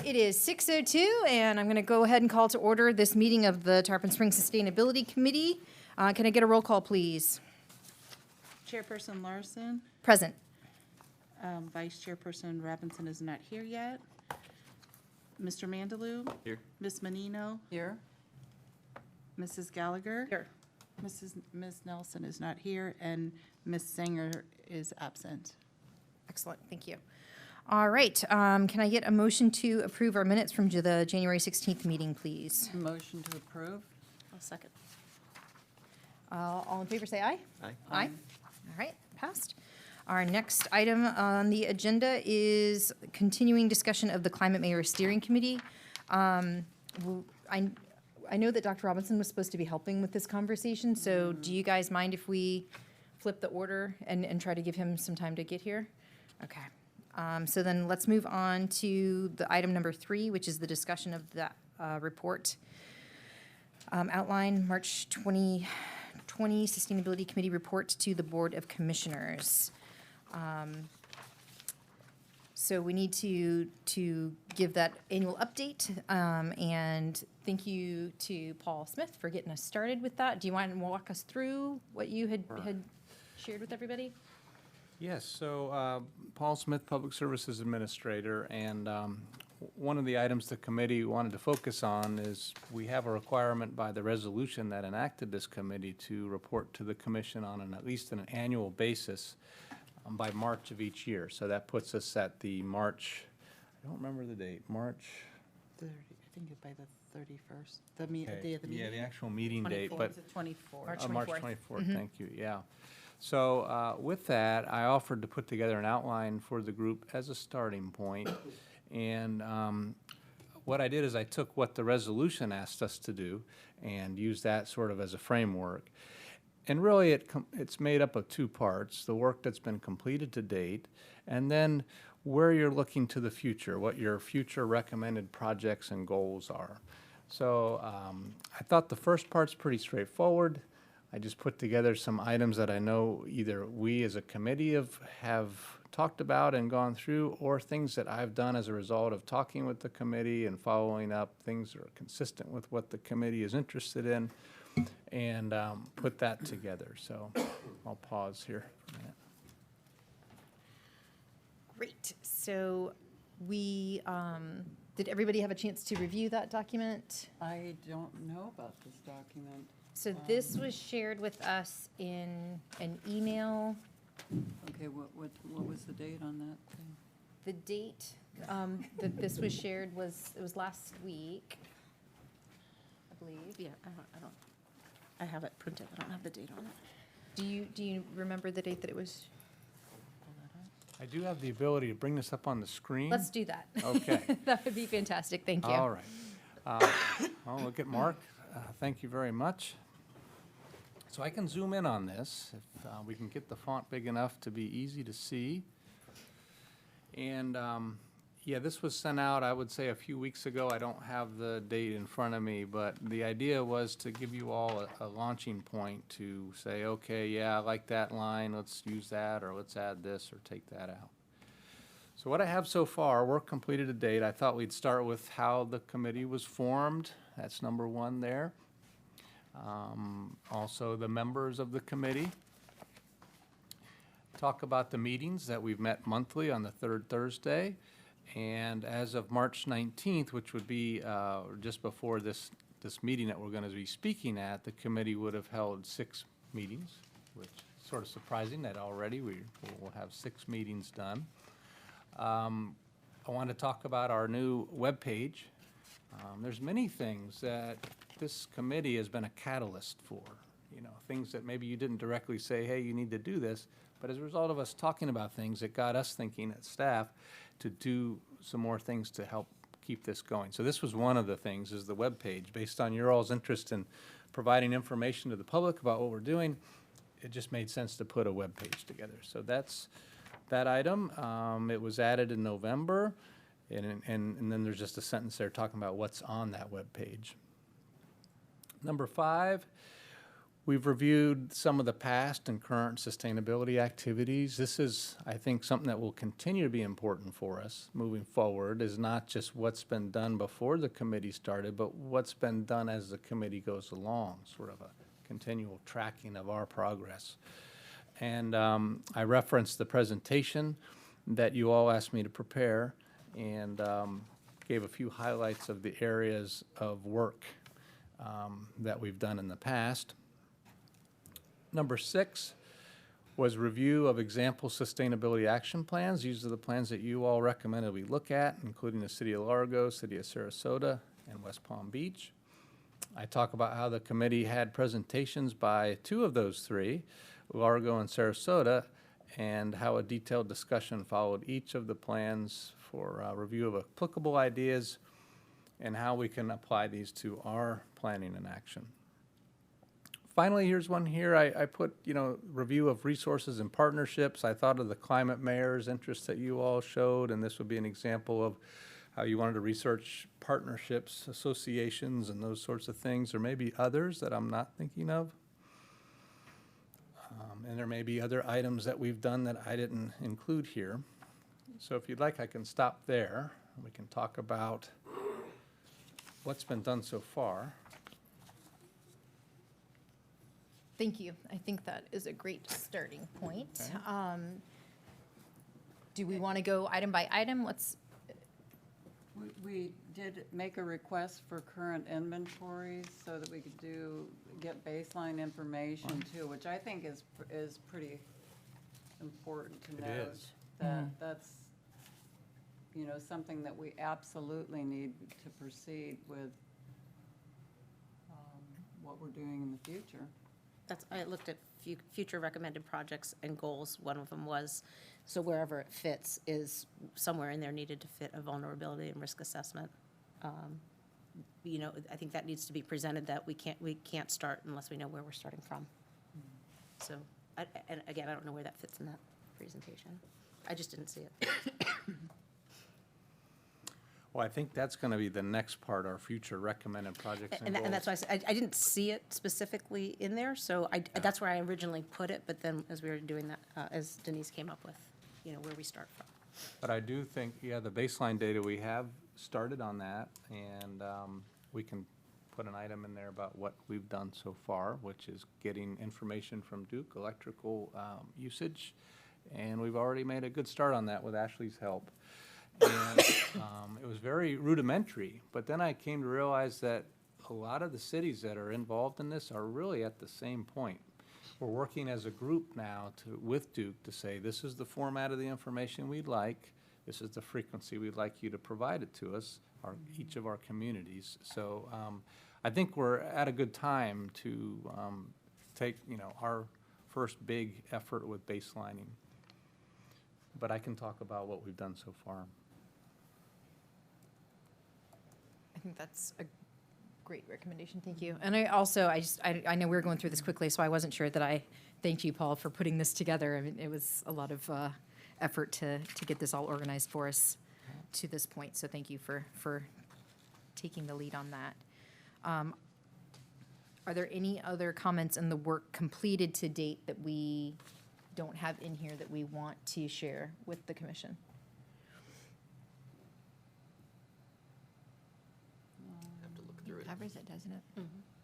It is 6:02, and I'm going to go ahead and call to order this meeting of the Tarpon Springs Sustainability Committee. Can I get a roll call, please? Chairperson Larson, Present. Vice Chairperson Robinson is not here yet. Mr. Mandaloo? Here. Ms. Menino? Here. Mrs. Gallagher? Here. Ms. Nelson is not here, and Ms. Sanger is absent. Excellent, thank you. All right, can I get a motion to approve our minutes from the January 16th meeting, please? Motion to approve. I'll second. All in favor, say aye. Aye. Aye. All right, passed. Our next item on the agenda is continuing discussion of the Climate Mayor Steering Committee. I know that Dr. Robinson was supposed to be helping with this conversation, so do you guys mind if we flip the order and try to give him some time to get here? Okay. So then let's move on to the item number 3, which is the discussion of the report outline, March 2020 Sustainability Committee report to the Board of Commissioners. So we need to give that annual update, and thank you to Paul Smith for getting us started with that. Do you want to walk us through what you had shared with everybody? Yes, so Paul Smith, Public Services Administrator, and one of the items the committee wanted to focus on is we have a requirement by the resolution that enacted this committee to report to the commission on at least an annual basis by March of each year. So that puts us at the March, I don't remember the date, March? 30, I think it's by the 31st, the Okay, day of the meeting. Yeah, the actual meeting date, but. 24th. March March 24th. 24th, thank you, yeah. So with that, I offered to put together an outline for the group as a starting point. And what I did is I took what the resolution asked us to do and used that sort of as a framework. And really, it's made up of 2 parts: the work that's been completed to date, and then where you're looking to the future, what your future recommended projects and goals are. So I thought the first part's pretty straightforward. I just put together some items that I know either we as a committee have talked about and gone through, or things that I've done as a result of talking with the committee and following up, things that are consistent with what the committee is interested in, and put that together. So I'll pause here for a minute. Great. So did everybody have a chance to review that document? I don't know about this document. So this was shared with us in an email. Okay, what was the date on that thing? The date that this was shared was last week, I believe. Yeah, I have it printed, I don't have the date on it. Do you remember the date that it was? I do have the ability to bring this up on the screen. Let's do that. Okay. That would be fantastic. Thank you. All right. I'll look at Mark. Thank you very much. So I can zoom in on this if we can get the font big enough to be easy to see. And yeah, this was sent out, I would say, a few weeks ago. I don't have the date in front of me, but the idea was to give you all a launching point to say, okay, yeah, I like that line, let's use that, or let's add this or take that out. So what I have so far, work completed to date, I thought we'd start with how the committee was formed. That's number 1 there. Also the members of the committee. Talk about the meetings that we've met monthly on the 3rd Thursday. And as of March 19th, which would be just before this meeting that we're going to be speaking at, the committee would have held 6 meetings, which is sort of surprising that already we will have 6 meetings done. I want to talk about our new webpage. There's many things that this committee has been a catalyst for, things that maybe you didn't directly say, hey, you need to do this, but as a result of us talking about things, it got us thinking at staff to do some more things to help keep this going. So this was one of the things, is the webpage. Based on your all's interest in providing information to the public about what we're doing, it just made sense to put a webpage together. So that's that item. It was added in November. And then there's just a sentence there talking about what's on that web page. Number 5, We've reviewed some of the past and current sustainability activities. This is, I think, something that will continue to be important for us moving forward, is not just what's been done before the committee started, but what's been done as the committee goes along, sort of a continual tracking of our progress. And I referenced the presentation that you all asked me to prepare, and gave a few highlights of the areas of work that we've done in the past. Number 6 was review of example sustainability action plans. These are the plans that you all recommended we look at, including the City of Largo, City of Sarasota, and West Palm Beach. I talk about how the committee had presentations by 2 of those 3, Largo and Sarasota, and how a detailed discussion followed each of the plans for review of applicable ideas and how we can apply these to our planning and action. Finally, here's one here. I put, review of resources and partnerships. I thought of the climate mayor's interest that you all showed, and this would be an example of how you wanted to research partnerships, associations, and those sorts of things. There may be others that I'm not thinking of. And there may be other items that we've done that I didn't include here. So if you'd like, I can stop there. We can talk about what's been done so far. Thank you. I think that is a great starting point. Okay. Do we want to go item by item? We did make a request for current inventories so that we could get baseline information too, which I think is pretty important to It note. is. That's, something that we absolutely need to proceed with what we're doing in the future. I looked at future recommended projects and goals. One of them was, so wherever it fits is somewhere in there needed to fit a vulnerability and risk assessment. I think that needs to be presented, that we can't start unless we know where we're starting from. So, and again, I don't know where that fits in that presentation. I just didn't see it. Well, I think that's going to be the next part, our future recommended projects and goals. And that's why I said, I didn't see it specifically in there, so that's where I originally put it, but then as we were doing that, as Denise came up with, where we start from. But I do think, the baseline data, we have started on that, and we can put an item in there about what we've done so far, which is getting information from Duke electrical usage, and we've already made a good start on that with Ashley's help. And it was very rudimentary, but then I came to realize that a lot of the cities that are involved in this are really at the same point. We're working as a group now with Duke to say, this is the format of the information we'd like, this is the frequency we'd like you to provide it to us, each of our communities. So I think we're at a good time to take, our first big effort with baselining. But I can talk about what we've done so far. I think that's a great recommendation. Thank you. And I know we were going through this quickly, so I wasn't sure that I thanked you, Paul, for putting this together. I mean, it was a lot of effort to get this all organized for us to this point. So thank you for taking the lead on that. Are there any other comments in the work completed to date that we don't have in here that we want to share with the commission? Have to look through it. Covers it, doesn't it?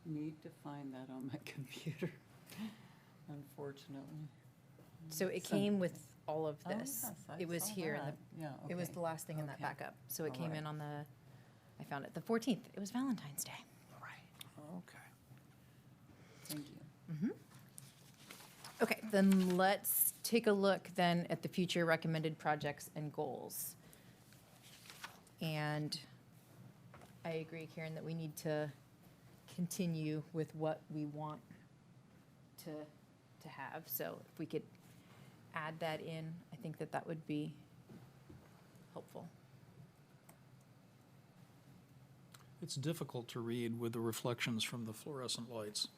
Need to find that on my computer, unfortunately. So it came with all of Oh, this. yes, I It was saw here, that. Yeah, it was okay. the last thing in that Okay. backup. So it All came right. in I found it the 14th. It was Valentine's Day. Okay. Thank you. Okay, then let's take a look then at the future recommended projects and goals. And I agree, Karen, that we need to continue with what we want to have. So if we could add that in, I think that would be helpful. It's difficult to read with the reflections from the fluorescent lights.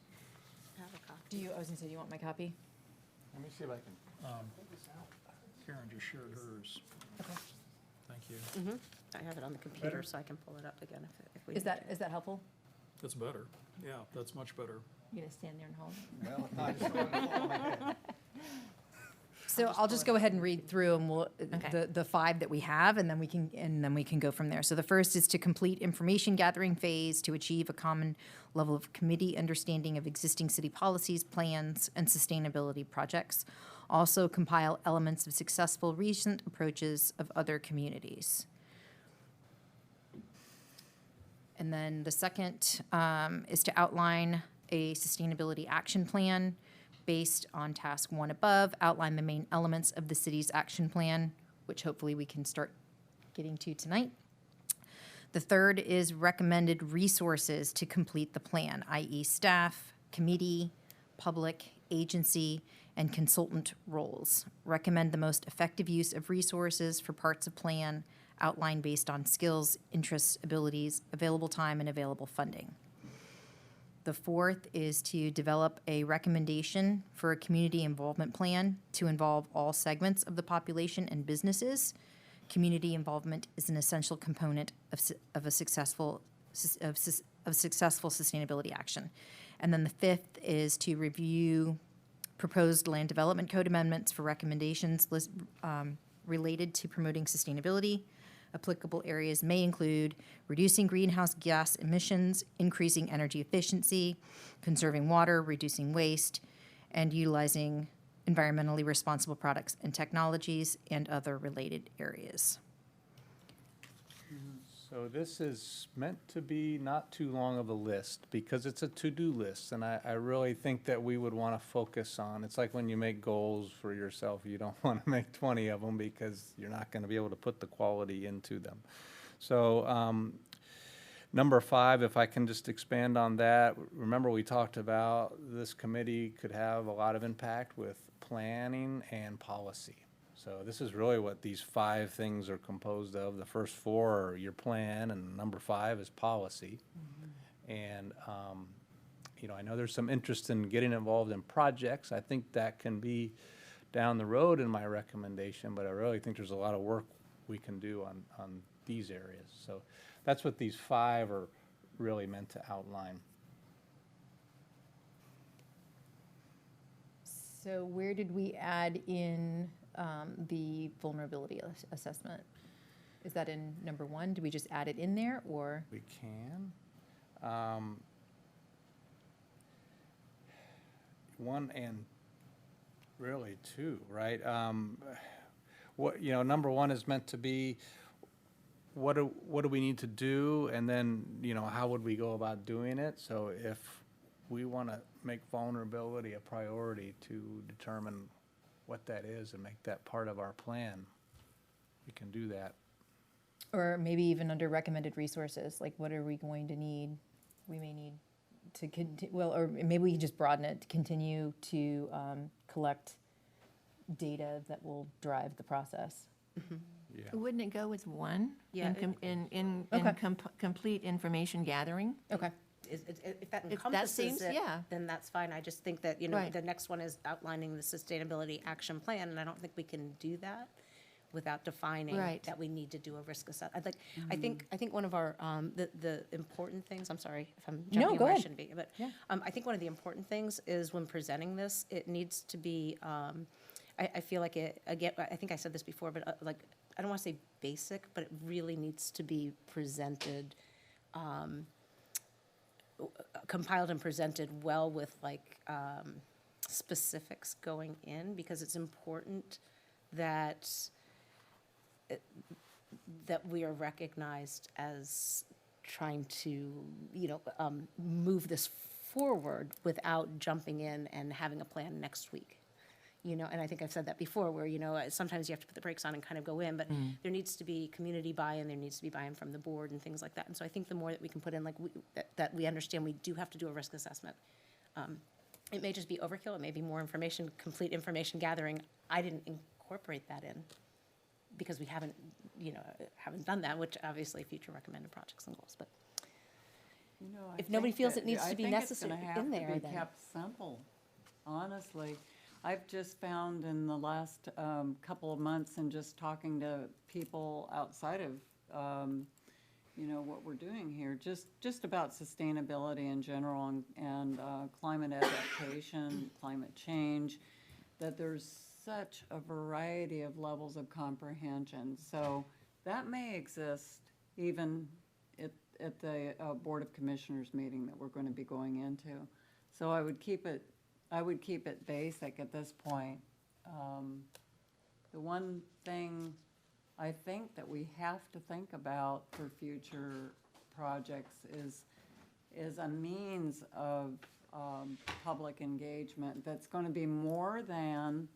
I have a copy. I was gonna say, do you want my copy? Let me see if I can. Karen just shared hers. Okay. Thank you. I have it on the computer, so I can pull it up again if we Is need to. that helpful? That's better. Yeah, that's much better. You gonna stand there and hold? So I'll just go ahead and read through and we'll, Okay. the five that we have, and then we can go from there. So the first is to complete information gathering phase to achieve a common level of committee understanding of existing city policies, plans, and sustainability projects. Also compile elements of successful recent approaches of other communities. And then the second is to outline a sustainability action plan based on task one above, outline the main elements of the city's action plan, which hopefully we can start getting to tonight. The third is recommended resources to complete the plan, i.e. staff, committee, public, agency, and consultant roles. Recommend the most effective use of resources for parts of plan, outlined based on skills, interests, abilities, available time, and available funding. The fourth is to develop a recommendation for a community involvement plan to involve all segments of the population and businesses. Community involvement is an essential component of a successful sustainability action. And then the fifth is to review proposed land development code amendments for recommendations related to promoting sustainability. Applicable areas may include reducing greenhouse gas emissions, increasing energy efficiency, conserving water, reducing waste, and utilizing environmentally responsible products and technologies, and other related areas. So this is meant to be not too long of a list because it's a to-do list. And I really think that we would want to focus on, it's like when you make goals for yourself, you don't want to make 20 of them because you're not going to be able to put the quality into them. So number 5, if I can just expand on that, remember we talked about this committee could have a lot of impact with planning and policy. So this is really what these 5 things are composed of. The first 4 are your plan, and number 5 is policy. And, I know there's some interest in getting involved in projects. I think that can be down the road in my recommendation, but I really think there's a lot of work we can do on these areas. So that's what these 5 are really meant to outline. So where did we add in the vulnerability assessment? Is that in number 1? Do we just add it in there, or? We can. 1 and really 2, right? Number 1 is meant to be, what do we need to do, and then, how would we go about doing it? So if we want to make vulnerability a priority to determine what that is and make that part of our plan, we can do that. Or maybe even under recommended resources, like what are we going to need? We may need to, or maybe we can just broaden it, to continue to collect data that will drive the process. Yeah. Wouldn't it go with 1? Yeah, Okay. Complete information gathering? Okay. If that If that encompasses seems- it, yeah. then that's fine. I just think that, Right. the next one is outlining the sustainability action plan, and I don't think we can do that without defining Right. that we need to do a risk assessment. I think one of our, the important things, I'm sorry if I'm No, jumping go where I ahead. shouldn't be, but Yeah. I think one of the important things is when presenting this, it needs to be, I feel like it, again, I think I said this before, but I don't want to say basic, but it really needs to be presented, compiled and presented well with specifics going in, because it's important that that we are recognized as trying to, move this forward without jumping in and having a plan next week. And I think I've said that before, where, sometimes you have to put the brakes on and kind of go in, but there needs to be community buy-in, there needs to be buy-in from the board and things like that. And so I think the more that we can put in, that we understand we do have to do a risk assessment. It may just be overkill, it may be more information, complete information gathering. I didn't incorporate that in because we haven't done that, which obviously future recommended projects and goals, but. I If nobody think feels that- it needs to be I think it's necessary gonna have in to there, be then- kept simple, honestly. I've just found in the last couple of months and just talking to people outside of you know, what we're doing here, just about sustainability in general and climate adaptation, climate change, that there's such a variety of levels of comprehension. So that may exist even at the Board of Commissioners meeting that we're going to be going into. So I would keep it basic at this point. The one thing I think that we have to think about for future projects is a means of public engagement that's going to be more than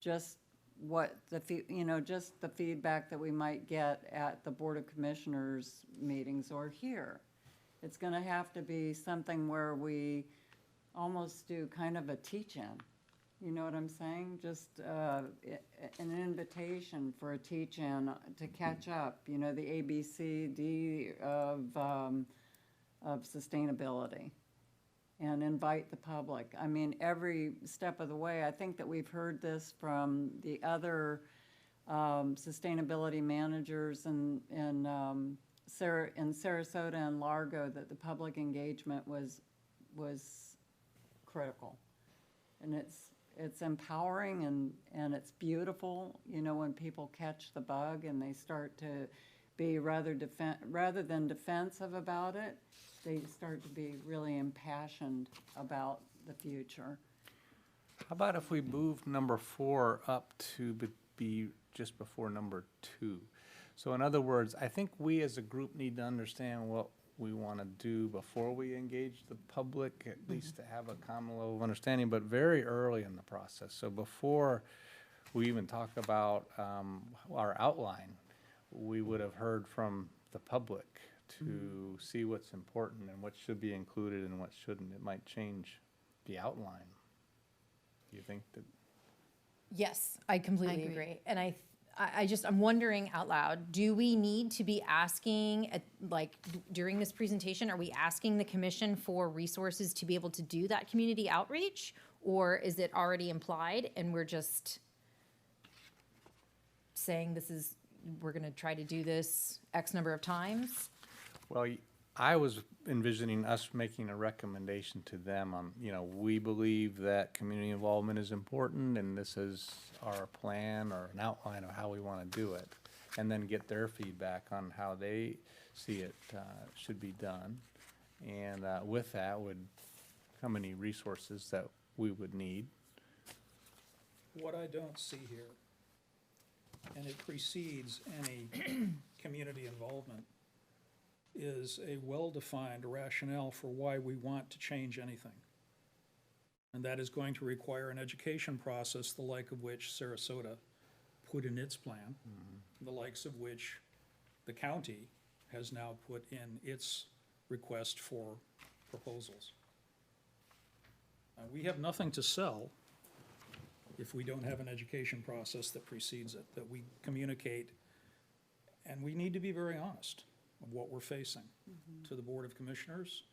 just what just the feedback that we might get at the Board of Commissioners meetings or here. It's going to have to be something where we almost do kind of a teach-in. You know what I'm saying? Just an invitation for a teach-in to catch up, you know, the ABCD of sustainability, and invite the public. I memean, every step of the way. I think that we've heard this from the other sustainability managers in Sarasota and Largo, that the public engagement was critical. And it's empowering and it's beautiful, you know, when people catch the bug and they start to be rather than defensive about it, they start to be really impassioned about the future. How about if we move number 4 up to be just before number 2? So in other words, I think we as a group need to understand what we want to do before we engage the public, at least to have a common level of understanding, but very early in the process. So before we even talk about our outline, we would have heard from the public to see what's important and what should be included and what shouldn't. It might change the outline. Do you think that? Yes, I completely agree. agree. And I'm wondering out loud, do we need to be asking, during this presentation, are we asking the commission for resources to be able to do that community outreach? Or is it already implied and we're just saying we're gonna try to do this X number of times? Well, I was envisioning us making a recommendation to them on, you know, we believe that community involvement is important and this is our plan or an outline of how we want to do it. And then get their feedback on how they see it should be done. And with that would come any resources that we would need. What I don't see here, and it precedes any community involvement, is a well-defined rationale for why we want to change anything. And that is going to require an education process, the like of which Sarasota put in its plan, the likes of which the county has now put in its request for proposals. We have nothing to sell if we don't have an education process that precedes it, that we communicate, and we need to be very honest of what we're facing to the Board of Commissioners,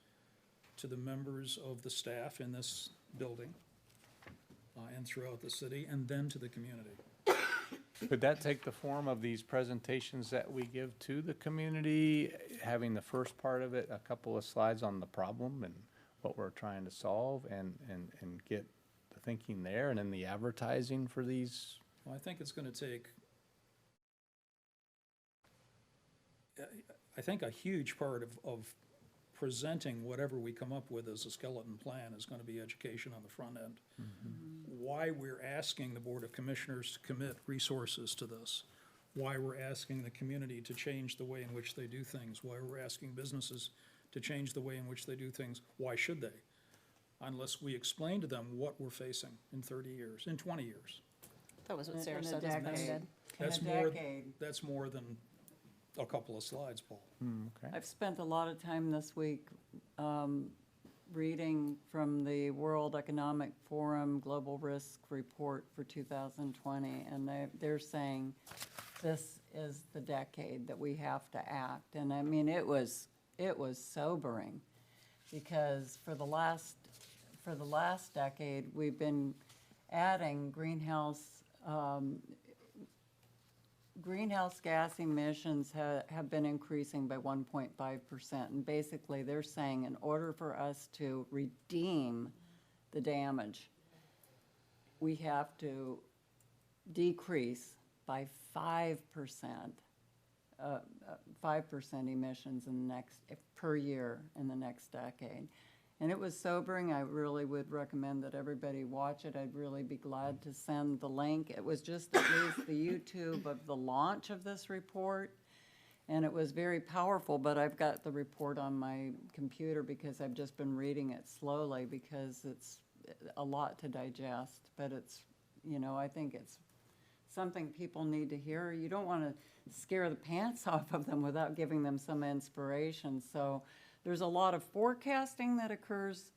to the members of the staff in this building, and throughout the city, and then to the community. Could that take the form of these presentations that we give to the community, having the first part of it, a couple of slides on the problem and what we're trying to solve, and get the thinking there, and then the advertising for these? Well, I think it's gonna take, I think a huge part of presenting whatever we come up with as a skeleton plan is gonna be education on the front end. Why we're asking the Board of Commissioners to commit resources to this, why we're asking the community to change the way in which they do things, why we're asking businesses to change the way in which they do things. Why should they? Unless we explain to them what we're facing in 30 years, in 20 years. That was what In a Sarasota's decade. plan did. That's In a more, decade. that's more than a couple of slides, Paul. Okay. I've spent a lot of time this week reading from the World Economic Forum Global Risk Report for 2020, and they're saying this is the decade that we have to act. And I mean, it was sobering, because for the last decade, we've been adding greenhouse greenhouse gas emissions have been increasing by 1.5%. And basically, they're saying in order for us to redeem the damage, we have to decrease by 5%, 5% emissions in the next, per year in the next decade. And it was sobering. I really would recommend that everybody watch it. I'd really be glad to send the link. It was just at least the YouTube of the launch of this report. And it was very powerful, but I've got the report on my computer because I've just been reading it slowly because it's a lot to digest. But it's, you know, I think it's something people need to hear. You don't want to scare the pants off of them without giving them some inspiration. So there's a lot of forecasting that occurs,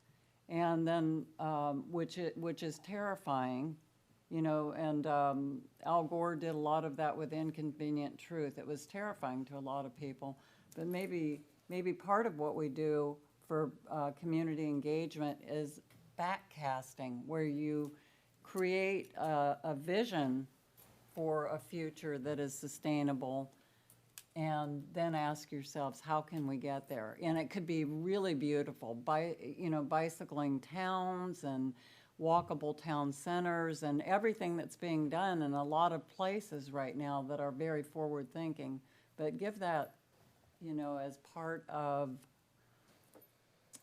and then which is terrifying, you know. And Al Gore did a lot of that with Inconvenient Truth. It was terrifying to a lot of people, but maybe part of what we do for community engagement is backcasting, where you create a vision for a future that is sustainable, and then ask yourselves, how can we get there? And it could be really beautiful, bicycling towns and walkable town centers and everything that's being done in a lot of places right now that are very forward-thinking. But give that, you know, as part of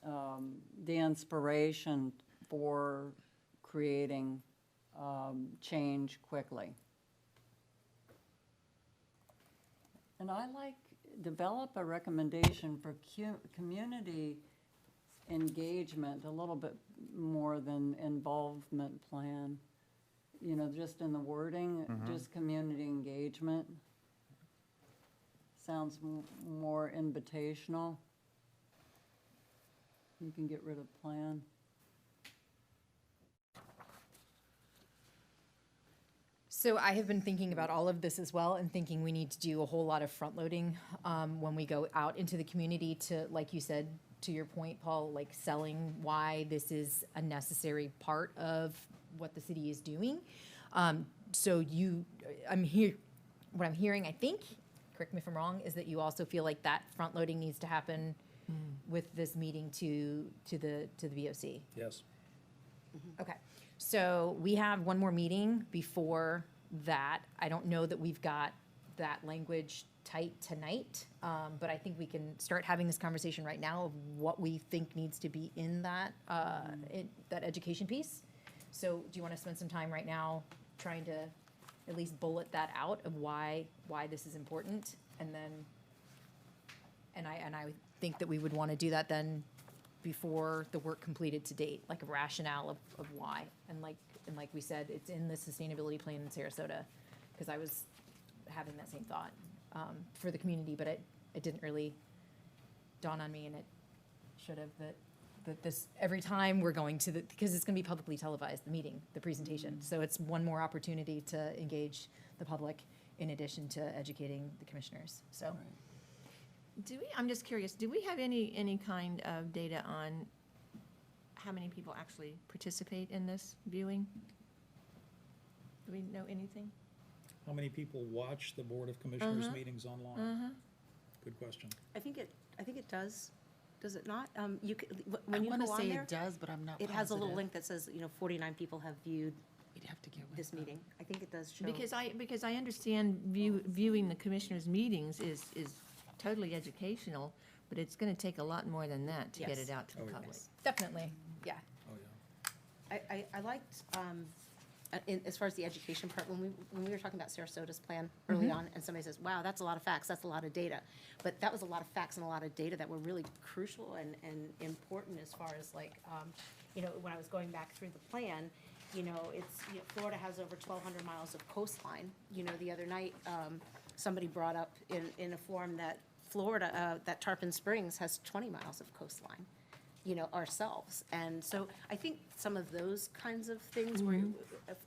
the inspiration for creating change quickly. And I develop a recommendation for community engagement, a little bit more than involvement plan. You know, just in the wording, just community engagement. Sounds more invitational. You can get rid of plan. So I have been thinking about all of this as well and thinking we need to do a whole lot of front loading when we go out into the community to, like you said, to your point, Paul, like selling why this is a necessary part of what the city is doing. What I'm hearing, I think, correct me if I'm wrong, is that you also feel like that front loading needs to happen with this meeting to the VOC. Yes. Okay, so we have one more meeting before that. I don't know that we've got that language tight tonight, but I think we can start having this conversation right now of what we think needs to be in that, that education piece. So do you want to spend some time right now trying to at least bullet that out of why this is important? And then, and I think that we would want to do that then before the work completed to date, like a rationale of why. And like we said, it's in the sustainability plan in Sarasota, because I was having that same thought for the community, but it didn't really dawn on me, and it should have, that this, every time we're going to because it's going to be publicly televised, the meeting, the presentation. So it's one more opportunity to engage the public in addition to educating the commissioners, so. I'm just curious, do we have any kind of data on how many people actually participate in this viewing? Do we know anything? How many people watch the Board of Commissioners meetings online? Good question. I think it does. Does it not? You could, when you I go want to on say there, it does, but I'm not it has a little positive. link that says, 49 people have viewed We'd have to get with this them. meeting. I think it does show. Because I understand viewing the commissioners' meetings is totally educational, but it's going to take a lot more than that to get Yes. it out to the Oh, yeah. public. Definitely, yeah. Oh, yeah. I liked, as far as the education part, when we were talking about Sarasota's plan early on, and somebody says, wow, that's a lot of facts, that's a lot of data. But that was a lot of facts and a lot of data that were really crucial and important as far as like, when I was going back through the plan, Florida has over 1,200 miles of coastline. The other night, somebody brought up in a forum that Florida, that Tarpon Springs has 20 miles of coastline. Ourselves. And so I think some of those kinds of things where,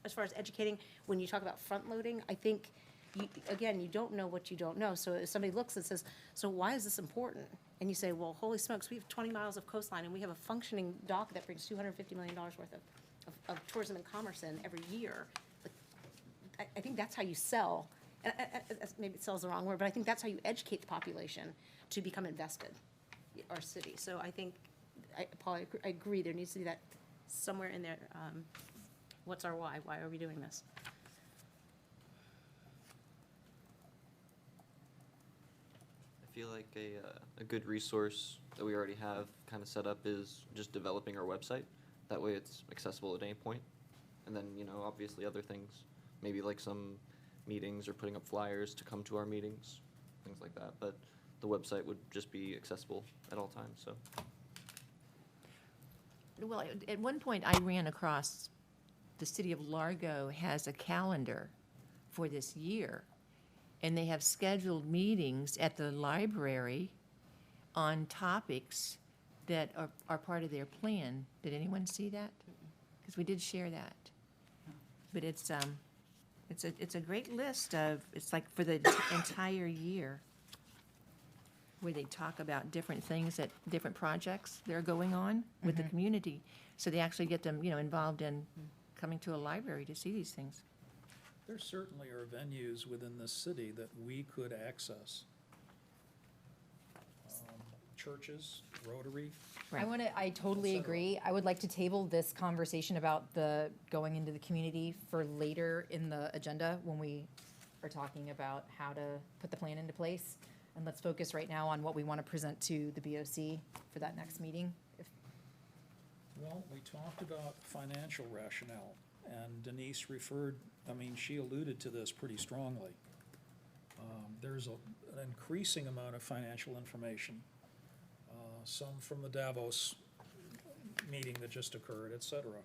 as far as educating, when you talk about front loading, I think, you don't know what you don't know. So if somebody looks and says, so why is this important? And you say, well, holy smokes, we have 20 miles of coastline and we have a functioning dock that brings $250 million worth of tourism and commerce in every year. I think that's how you sell maybe it sells the wrong word, but I think that's how you educate the population to become invested, our city. So I think, Paul, I agree, there needs to be that somewhere in there, what's our why? Why are we doing this? I feel like a good resource that we already have kind of set up is just developing our website. That way it's accessible at any point. And then, you know, obviously other things, maybe like some meetings or putting up flyers to come to our meetings, things like that. But the website would just be accessible at all times, so. Well, at one point, I ran across, the city of Largo has a calendar for this year, and they have scheduled meetings at the library on topics that are part of their plan. Did anyone see that? Because we did share that. But it's a great list of, it's like for the entire year, where they talk about different things different projects that are going on with the community. So they actually get them, involved in coming to a library to see these things. There certainly are venues within this city that we could access. Churches, Rotary. Right. I totally Et cetera. agree. I would like to table this conversation about the going into the community for later in the agenda when we are talking about how to put the plan into place. And let's focus right now on what we want to present to the BOC for that next meeting. Well, we talked about financial rationale, and Denise she alluded to this pretty strongly. There's an increasing amount of financial information, some from the Davos meeting that just occurred, et cetera.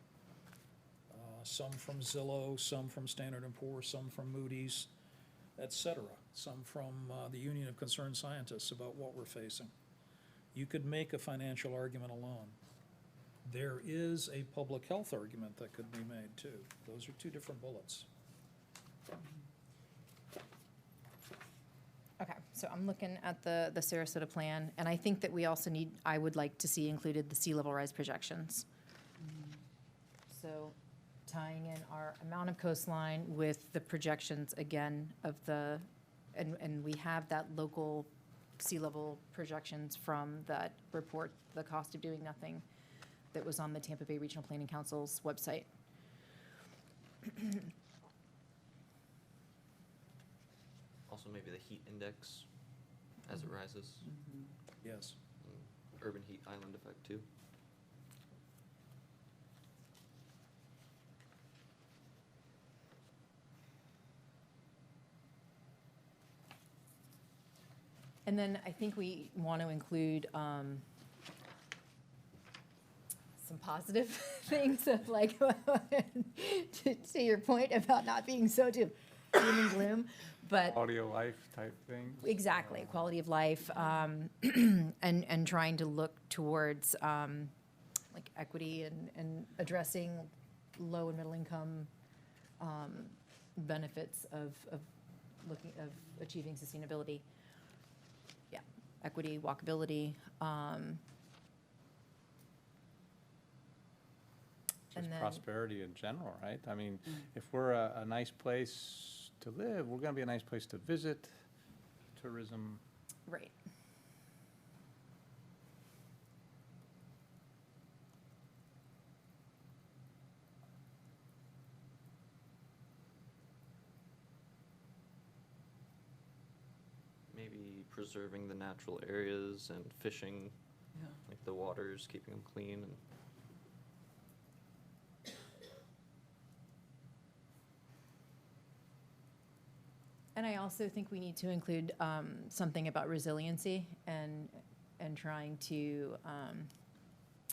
Some from Zillow, some from Standard & Poor's, some from Moody's, et cetera. Some from the Union of Concerned Scientists about what we're facing. You could make a financial argument alone. There is a public health argument that could be made too. Those are two different bullets. Okay, so I'm looking at the Sarasota plan, and I think that we also I would like to see included the sea level rise projections. So tying in our amount of coastline with the projections again of and we have that local sea level projections from that report, The Cost of Doing Nothing, that was on the Tampa Bay Regional Planning Council's website. Also maybe the heat index as it rises, Yes. urban heat island effect too. And then I think we want to include some positive things of like, to your point about not being so doom and gloom, but Quality of life type things. exactly, quality of life, and trying to look towards like equity and addressing low and middle income benefits of achieving sustainability. Yeah, equity, walkability, Just and then- prosperity in general, right? I mean, if we're a nice place to live, we're gonna be a nice place to visit, tourism. right. Maybe preserving the natural areas and fishing, Yeah. like the waters, keeping them clean and. And I also think we need to include something about resiliency and trying to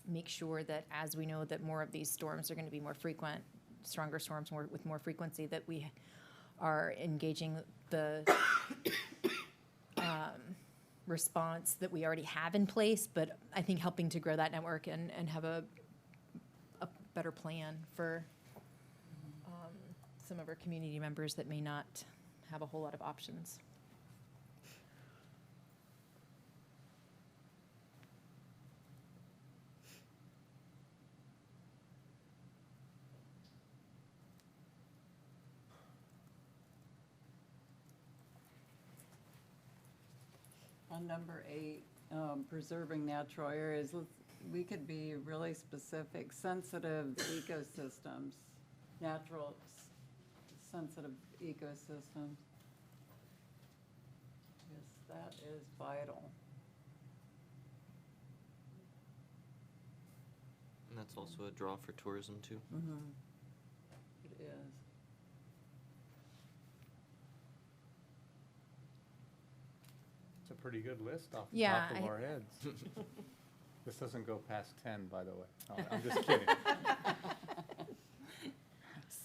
make sure that as we know that more of these storms are going to be more frequent, stronger storms with more frequency, that we are engaging the response that we already have in place, but I think helping to grow that network and have a better plan for some of our community members that may not have a whole lot of options. On number 8, preserving natural areas, we could be really specific, sensitive ecosystems, sensitive ecosystems. Yes, that is vital. And that's also a draw for tourism too. It is. It's a pretty good list off the Yeah, top of I- our heads. This doesn't go past 10, by the way. No, I'm just kidding.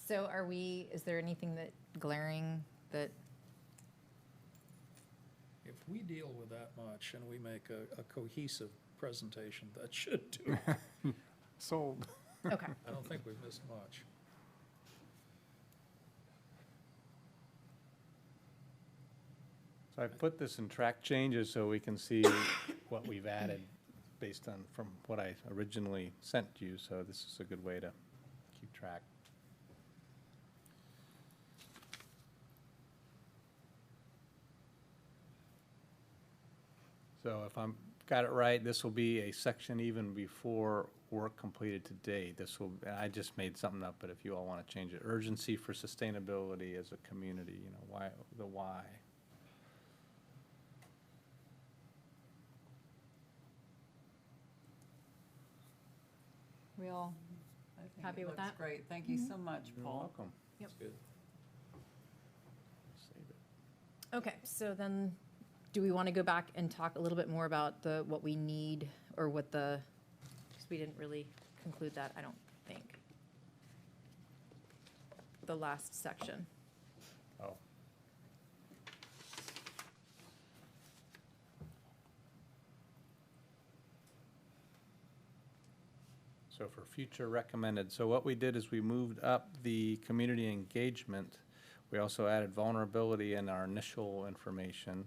So is there anything that glaring that, If we deal with that much and we make a cohesive presentation, that should do it. Sold. okay. I don't think we've missed much. So I put this in track changes so we can see what we've added based on, from what I originally sent you, so this is a good way to keep track. So if got it right, this will be a section even before work completed today. This will, and I just made something up, but if you all want to change it, urgency for sustainability as a community, you know, why, the why. We all, I think Happy it with looks that? great. Thank you so much, You're Paul. welcome. Yep. Good. Save it. Okay, so then, do we want to go back and talk a little bit more about what we need, or what because we didn't really conclude that, I don't think. The last section. Oh. So for future recommended, so what we did is we moved up the community engagement. We also added vulnerability in our initial information.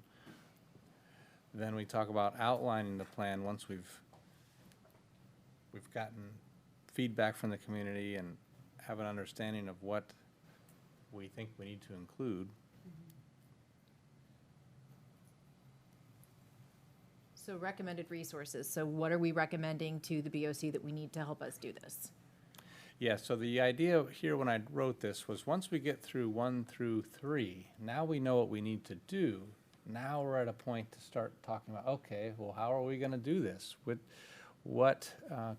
Then we talk about outlining the plan once we've gotten feedback from the community and have an understanding of what we think we need to include. So recommended resources, so what are we recommending to the BOC that we need to help us do this? Yeah, so the idea here when I wrote this was once we get through 1 through 3, now we know what we need to do. Now we're at a point to start talking about, okay, well, how are we going to do this? What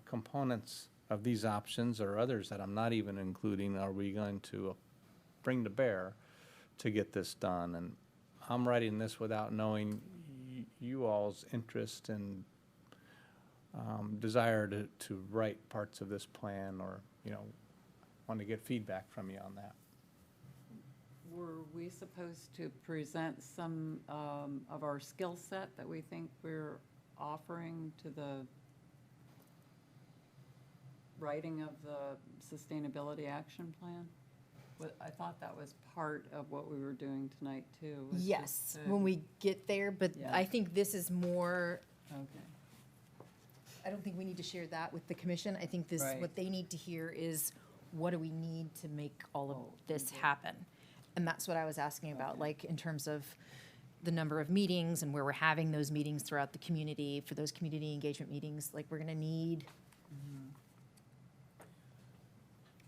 components of these options or others that I'm not even including are we going to bring to bear to get this done? And I'm writing this without knowing you all's interest and desire to write parts of this plan, or, you know, want to get feedback from you on that. Were we supposed to present some of our skill set that we think we're offering to the writing of the Sustainability Action Plan? I thought that was part of what we were doing tonight, too. was just Yes, to- when we get there, but Yeah. I think this is more, Okay, I don't think we need to share that with the commission. I think Right. what they need to hear is, what do we need to make all of Oh, this okay. happen? And that's what I was asking about, Okay. like, in terms of the number of meetings and where we're having those meetings throughout the community. For those community engagement meetings, like, we're gonna need,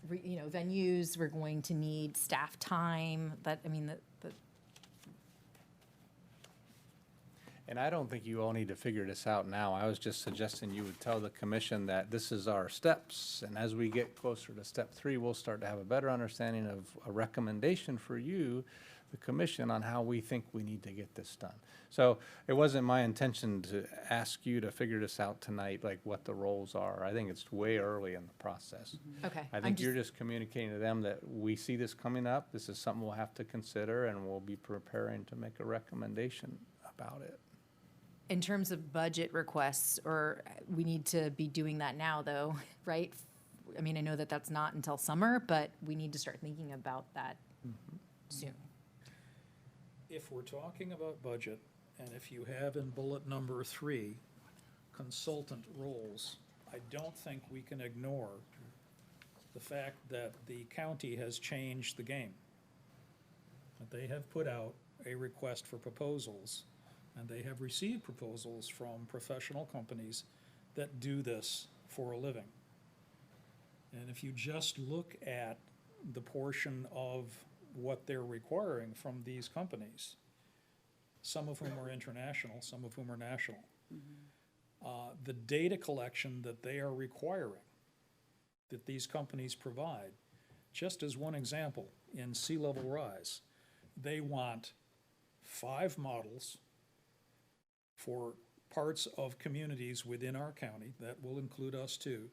venues, we're going to need staff time, And I don't think you all need to figure this out now. I was just suggesting you would tell the commission that this is our steps, and as we get closer to step 3, we'll start to have a better understanding of a recommendation for you, the commission, on how we think we need to get this done. So it wasn't my intention to ask you to figure this out tonight, like what the roles are. I think it's way early in the process. okay. I think you're just communicating to them that we see this coming up, this is something we'll have to consider, and we'll be preparing to make a recommendation about it. In terms of budget requests, or we need to be doing that now, though, right? I mean, I know that that's not until summer, but we need to start thinking about that soon. If we're talking about budget, and if you have in bullet number 3, consultant roles, I don't think we can ignore the fact that the county has changed the game. That they have put out a request for proposals, And they have received proposals from professional companies that do this for a living. And if you just look at the portion of what they're requiring from these companies, some of whom are international, some of whom are national, the data collection that they are requiring, that these companies provide, just as one example, in sea level rise, they want 5 models for parts of communities within our county, that will include us too,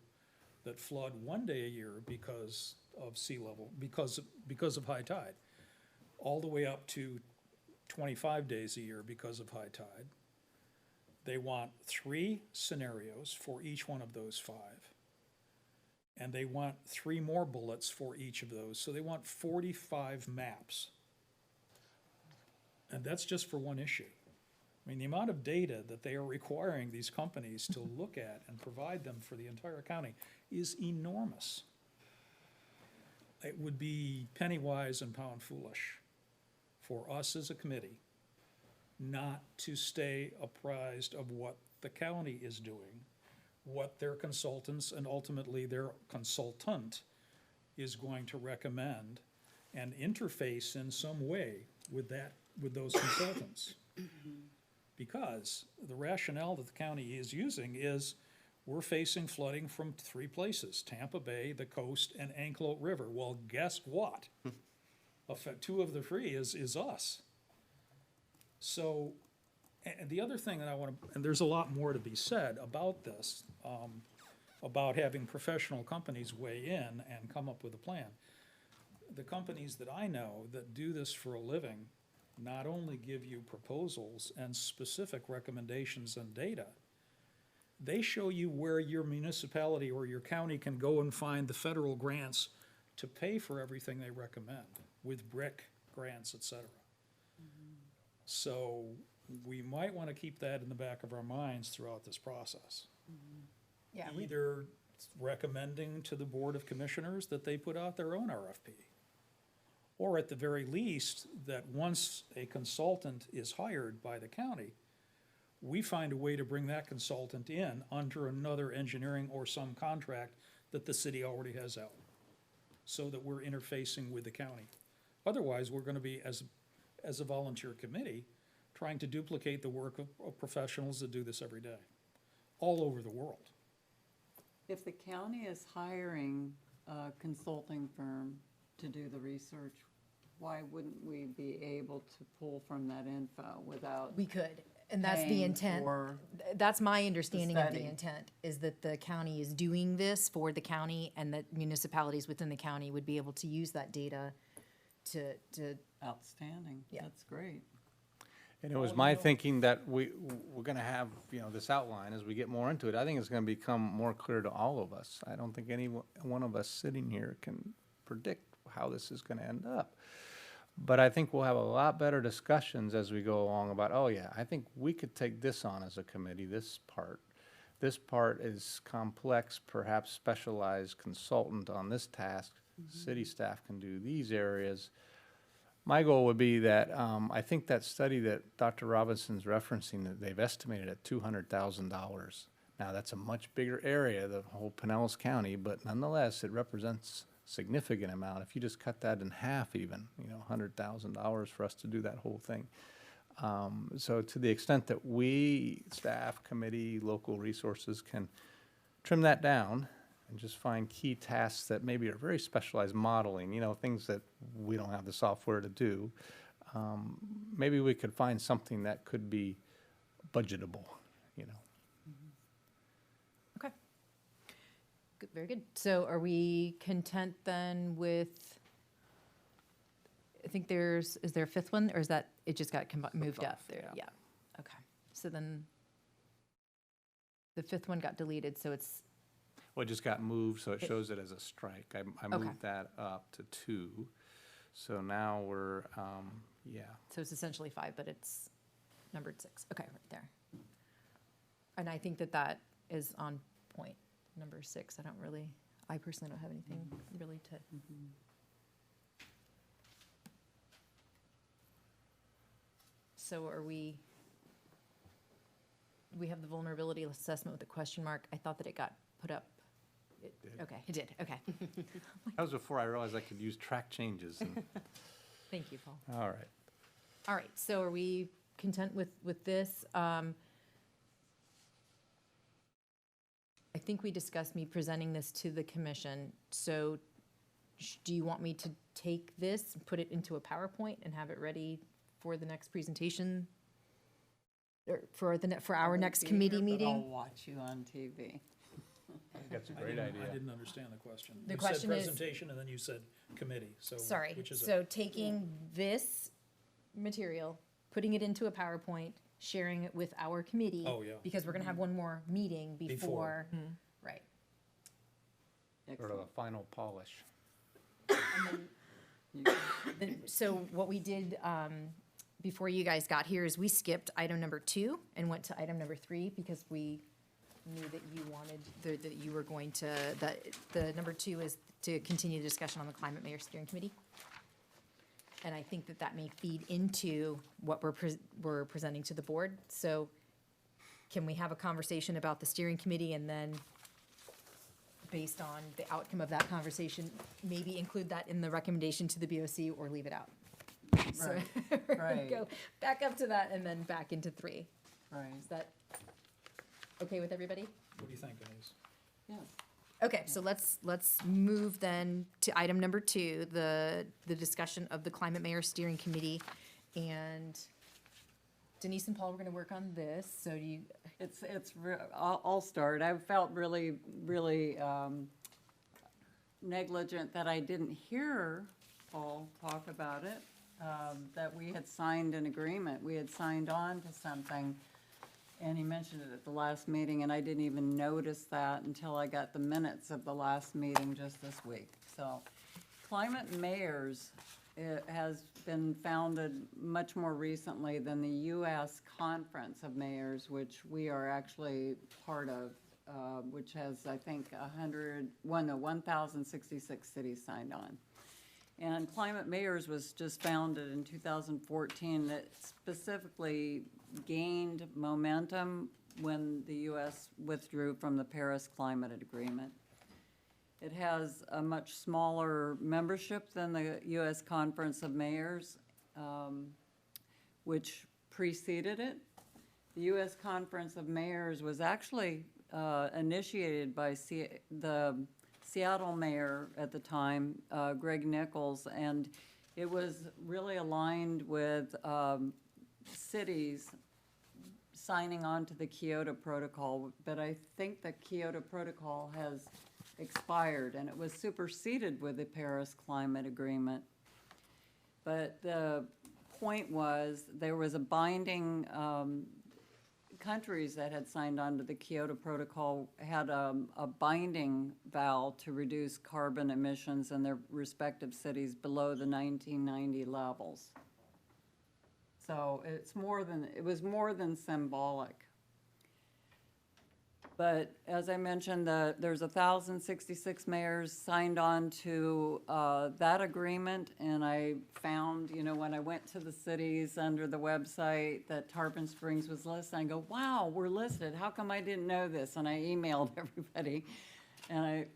that flood one day a year because of sea level, because of high tide, all the way up to 25 days a year because of high tide. They want 3 scenarios for each one of those 5. And they want 3 more bullets for each of those, so they want 45 maps. And that's just for one issue. I mean, the amount of data that they are requiring these companies to look at and provide them for the entire county is enormous. It would be penny wise and pound foolish for us as a committee not to stay apprised of what the county is doing, what their consultants and ultimately their consultant is going to recommend, and interface in some way with those consultants. Because the rationale that the county is using is, we're facing flooding from 3 places, Tampa Bay, the coast, and Anclote River. Well, guess what? 2 of the 3 is us. So, and the other thing that I want to, and there's a lot more to be said about this, about having professional companies weigh in and come up with a plan. The companies that I know that do this for a living not only give you proposals and specific recommendations and data, they show you where your municipality or your county can go and find the federal grants to pay for everything they recommend, with BRIC grants, et cetera. So we might want to keep that in the back of our minds throughout this process. Yeah, Either recommending to the Board of Commissioners that they put out their own RFP, or at the very least, that once a consultant is hired by the county, we find a way to bring that consultant in under another engineering or some contract that the city already has out, so that we're interfacing with the county. Otherwise, we're gonna be, as a volunteer committee, trying to duplicate the work of professionals that do this every day, all over the world. If the county is hiring a consulting firm to do the research, why wouldn't we be able to pull from that info without we could, and that's the paying intent. for That's my understanding of the study? intent, is that the county is doing this for the county, and that municipalities within the county would be able to use that data to, outstanding? Yeah. That's great. And it was my thinking that we're gonna have, this outline as we get more into it. I think it's gonna become more clear to all of us. I don't think any one of us sitting here can predict how this is gonna end up. But I think we'll have a lot better discussions as we go along about, oh yeah, I think we could take this on as a committee, this part. This part is complex, perhaps specialized consultant on this task. City staff can do these areas. My goal would be that, I think that study that Dr. Robinson's referencing, that they've estimated at $200,000. Now, that's a much bigger area, the whole Pinellas County, but nonetheless, it represents a significant amount. If you just cut that in half even, $100,000 for us to do that whole thing. So to the extent that we, staff, committee, local resources can trim that down and just find key tasks that maybe are very specialized modeling, things that we don't have the software to do. Maybe we could find something that could be budgetable, okay. Good, very good. So are we content then with, I think is there a 5th one, or is that, it just got moved up? yeah. Yeah, okay. So then the 5th one got deleted, so it's, Well, it just got moved, so it shows it as a strike. I Okay. moved that up to 2. So now we're, so it's essentially 5, but it's numbered 6. Okay, right there. And I think that is on point, number 6. I personally don't have anything really to. So are we we have the vulnerability assessment with a question mark. I thought that it got put up. Okay, it did, okay. That was before I realized I could use track changes. Thank you, Paul. All right. All right, so are we content with this? I think we discussed me presenting this to the commission, so do you want me to take this, put it into a PowerPoint and have it ready for the next presentation? Or for our next committee I'll meeting? watch you on TV. That's a I great didn't- idea. I didn't understand the question. The You question said is- presentation, and then you said committee, so. Sorry, Which is it? so taking this material, putting it into a PowerPoint, sharing it with our committee. Oh, yeah. Because we're gonna have one more meeting before, right. Sort of a final polish. So what we did before you guys got here is we skipped item number 2 and went to item number 3 because we knew that you wanted, that you were going to, that the number 2 is to continue the discussion on the Climate Mayor Steering Committee. And I think that that may feed into what we're presenting to the board. So can we have a conversation about the steering committee and then based on the outcome of that conversation, maybe include that in the recommendation to the BOC or leave it out? So Right, we're gonna right. go back up to that and then back into 3. Right, Is that okay with everybody? What do you think, Denise? yes. Okay, so let's move then to item number 2, the discussion of the Climate Mayor Steering Committee. And Denise and Paul, we're gonna work on this, so do you, I'll start. I felt really, really negligent that I didn't hear Paul talk about it, that we had signed an agreement. We had signed on to something, and he mentioned it at the last meeting, and I didn't even notice that until I got the minutes of the last meeting just this week. So Climate Mayors, it has been founded much more recently than the U.S. Conference of Mayors, which we are actually part of, which has, I think, 1,066 cities signed on. And Climate Mayors was just founded in 2014. That specifically gained momentum when the U.S. withdrew from the Paris Climate Agreement. It has a much smaller membership than the U.S. Conference of Mayors, which preceded it. The U.S. Conference of Mayors was actually initiated by the Seattle mayor at the time, Greg Nichols, and it was really aligned with cities signing on to the Kyoto Protocol, but I think the Kyoto Protocol has expired, and it was superseded with the Paris Climate Agreement. But the point was, there was a binding, countries that had signed on to the Kyoto Protocol had a binding vow to reduce carbon emissions in their respective cities below the 1990 levels. So it was more than symbolic. But as I mentioned, there's 1,066 mayors signed on to that agreement, and I found, when I went to the cities under the website that Tarpon Springs was listed, I go, wow, we're listed. How come I didn't know this? And I emailed everybody, and I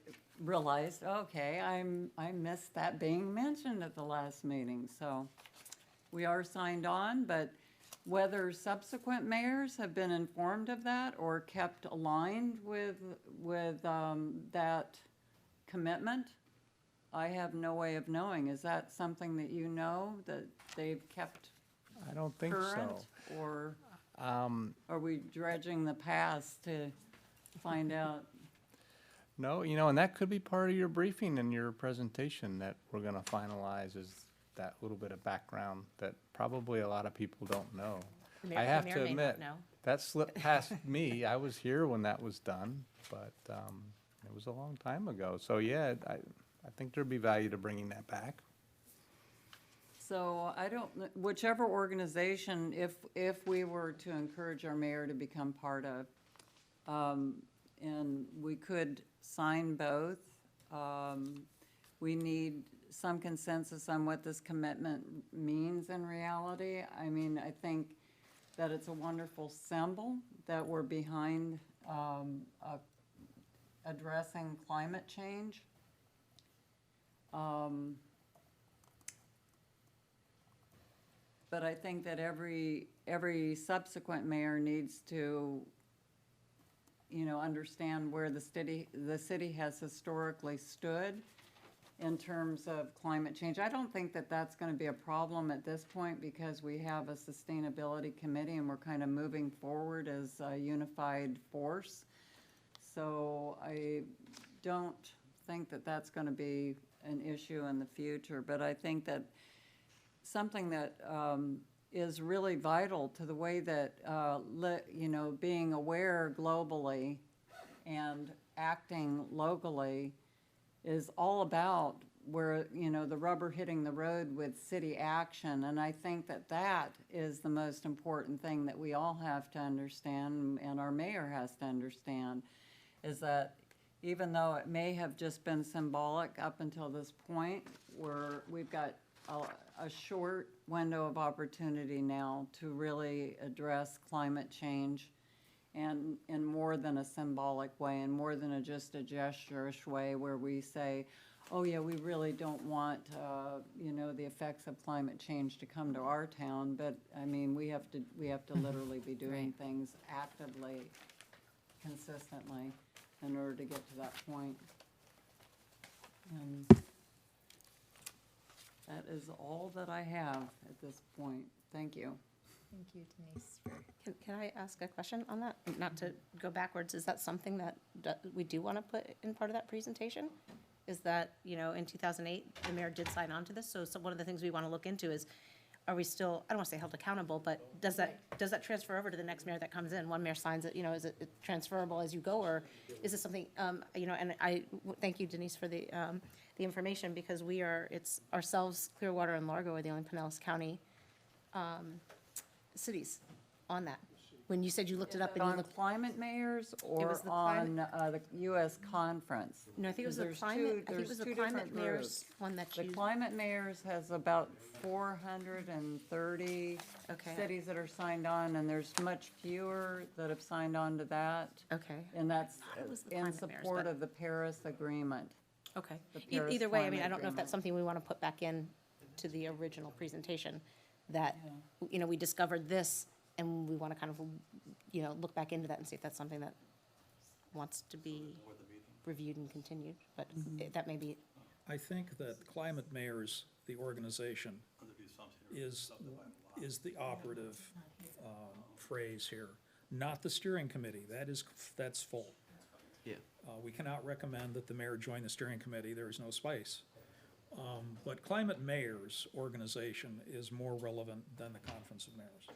realized, okay, I missed that being mentioned at the last meeting. So we are signed on, but whether subsequent mayors have been informed of that or kept aligned with that commitment, I have no way of knowing. Is that something that you know, that they've kept I don't think current? so. Or are we dredging the past to find out? No, and that could be part of your briefing and your presentation that we're gonna finalize is that little bit of background that probably a lot of people don't know. The mayor- I the have mayor to may not admit, know. that slipped past me. I was here when that was done, but it was a long time ago. So yeah, I think there'd be value to bringing that back. So I don't, whichever organization, if we were to encourage our mayor to become part of, and we could sign both, we need some consensus on what this commitment means in reality. I mean, I think that it's a wonderful symbol that we're behind addressing climate change. But I think that every subsequent mayor needs to, understand where the city has historically stood in terms of climate change. I don't think that that's going to be a problem at this point because we have a sustainability committee and we're kind of moving forward as a unified force. So I don't think that that's going to be an issue in the future, but I think that something that is really vital to the way that, being aware globally and acting locally is all about where, the rubber hitting the road with city action. And I think that that is the most important thing that we all have to understand, and our mayor has to understand, is that even though it may have just been symbolic up until this point, we've got a short window of opportunity now to really address climate change, and in more than a symbolic way and more than just a gesture-ish way where we say, oh yeah, we really don't want, the effects of climate change to come to our town, but I mean, we have to literally be doing things actively, consistently in order to get to that point. And that is all that I have at this point. Thank you. Thank you, Denise. Can I ask a question on that? Not to go backwards, is that something that we do want to put in part of that presentation? Is that, in 2008, the mayor did sign on to this, so one of the things we want to look into is, are we still, I don't want to say held accountable, but does that transfer over to the next mayor that comes in? One mayor signs it, is it transferable as you go, or is it something, and I thank you, Denise, for the information, because it's ourselves, Clearwater and Largo are the only Pinellas County cities on that. When you said you looked it up and you On looked, climate mayors or was the on the US conference? no, I think it was the There's climate, two- I think it was there's the two climate different mayor's groups. one that The you, climate mayors has about 430 Okay. cities that are signed on, and there's much fewer that have signed on to that. okay, And that's thought it was the in climate mayors, support but- of the Paris Agreement. okay. The Paris Either way, I mean, Climate I don't know if Agreement. that's something we want to put back in to the original presentation, that, we discovered this, and we want to kind of, look back into that and see if that's something that wants to be reviewed and continued, but that may be, I think that Climate Mayors, the organization, is the operative phrase here, not the steering committee. That's full. Yeah. We cannot recommend that the mayor join the steering committee. There is no space. But Climate Mayors organization is more relevant than the Conference of Mayors.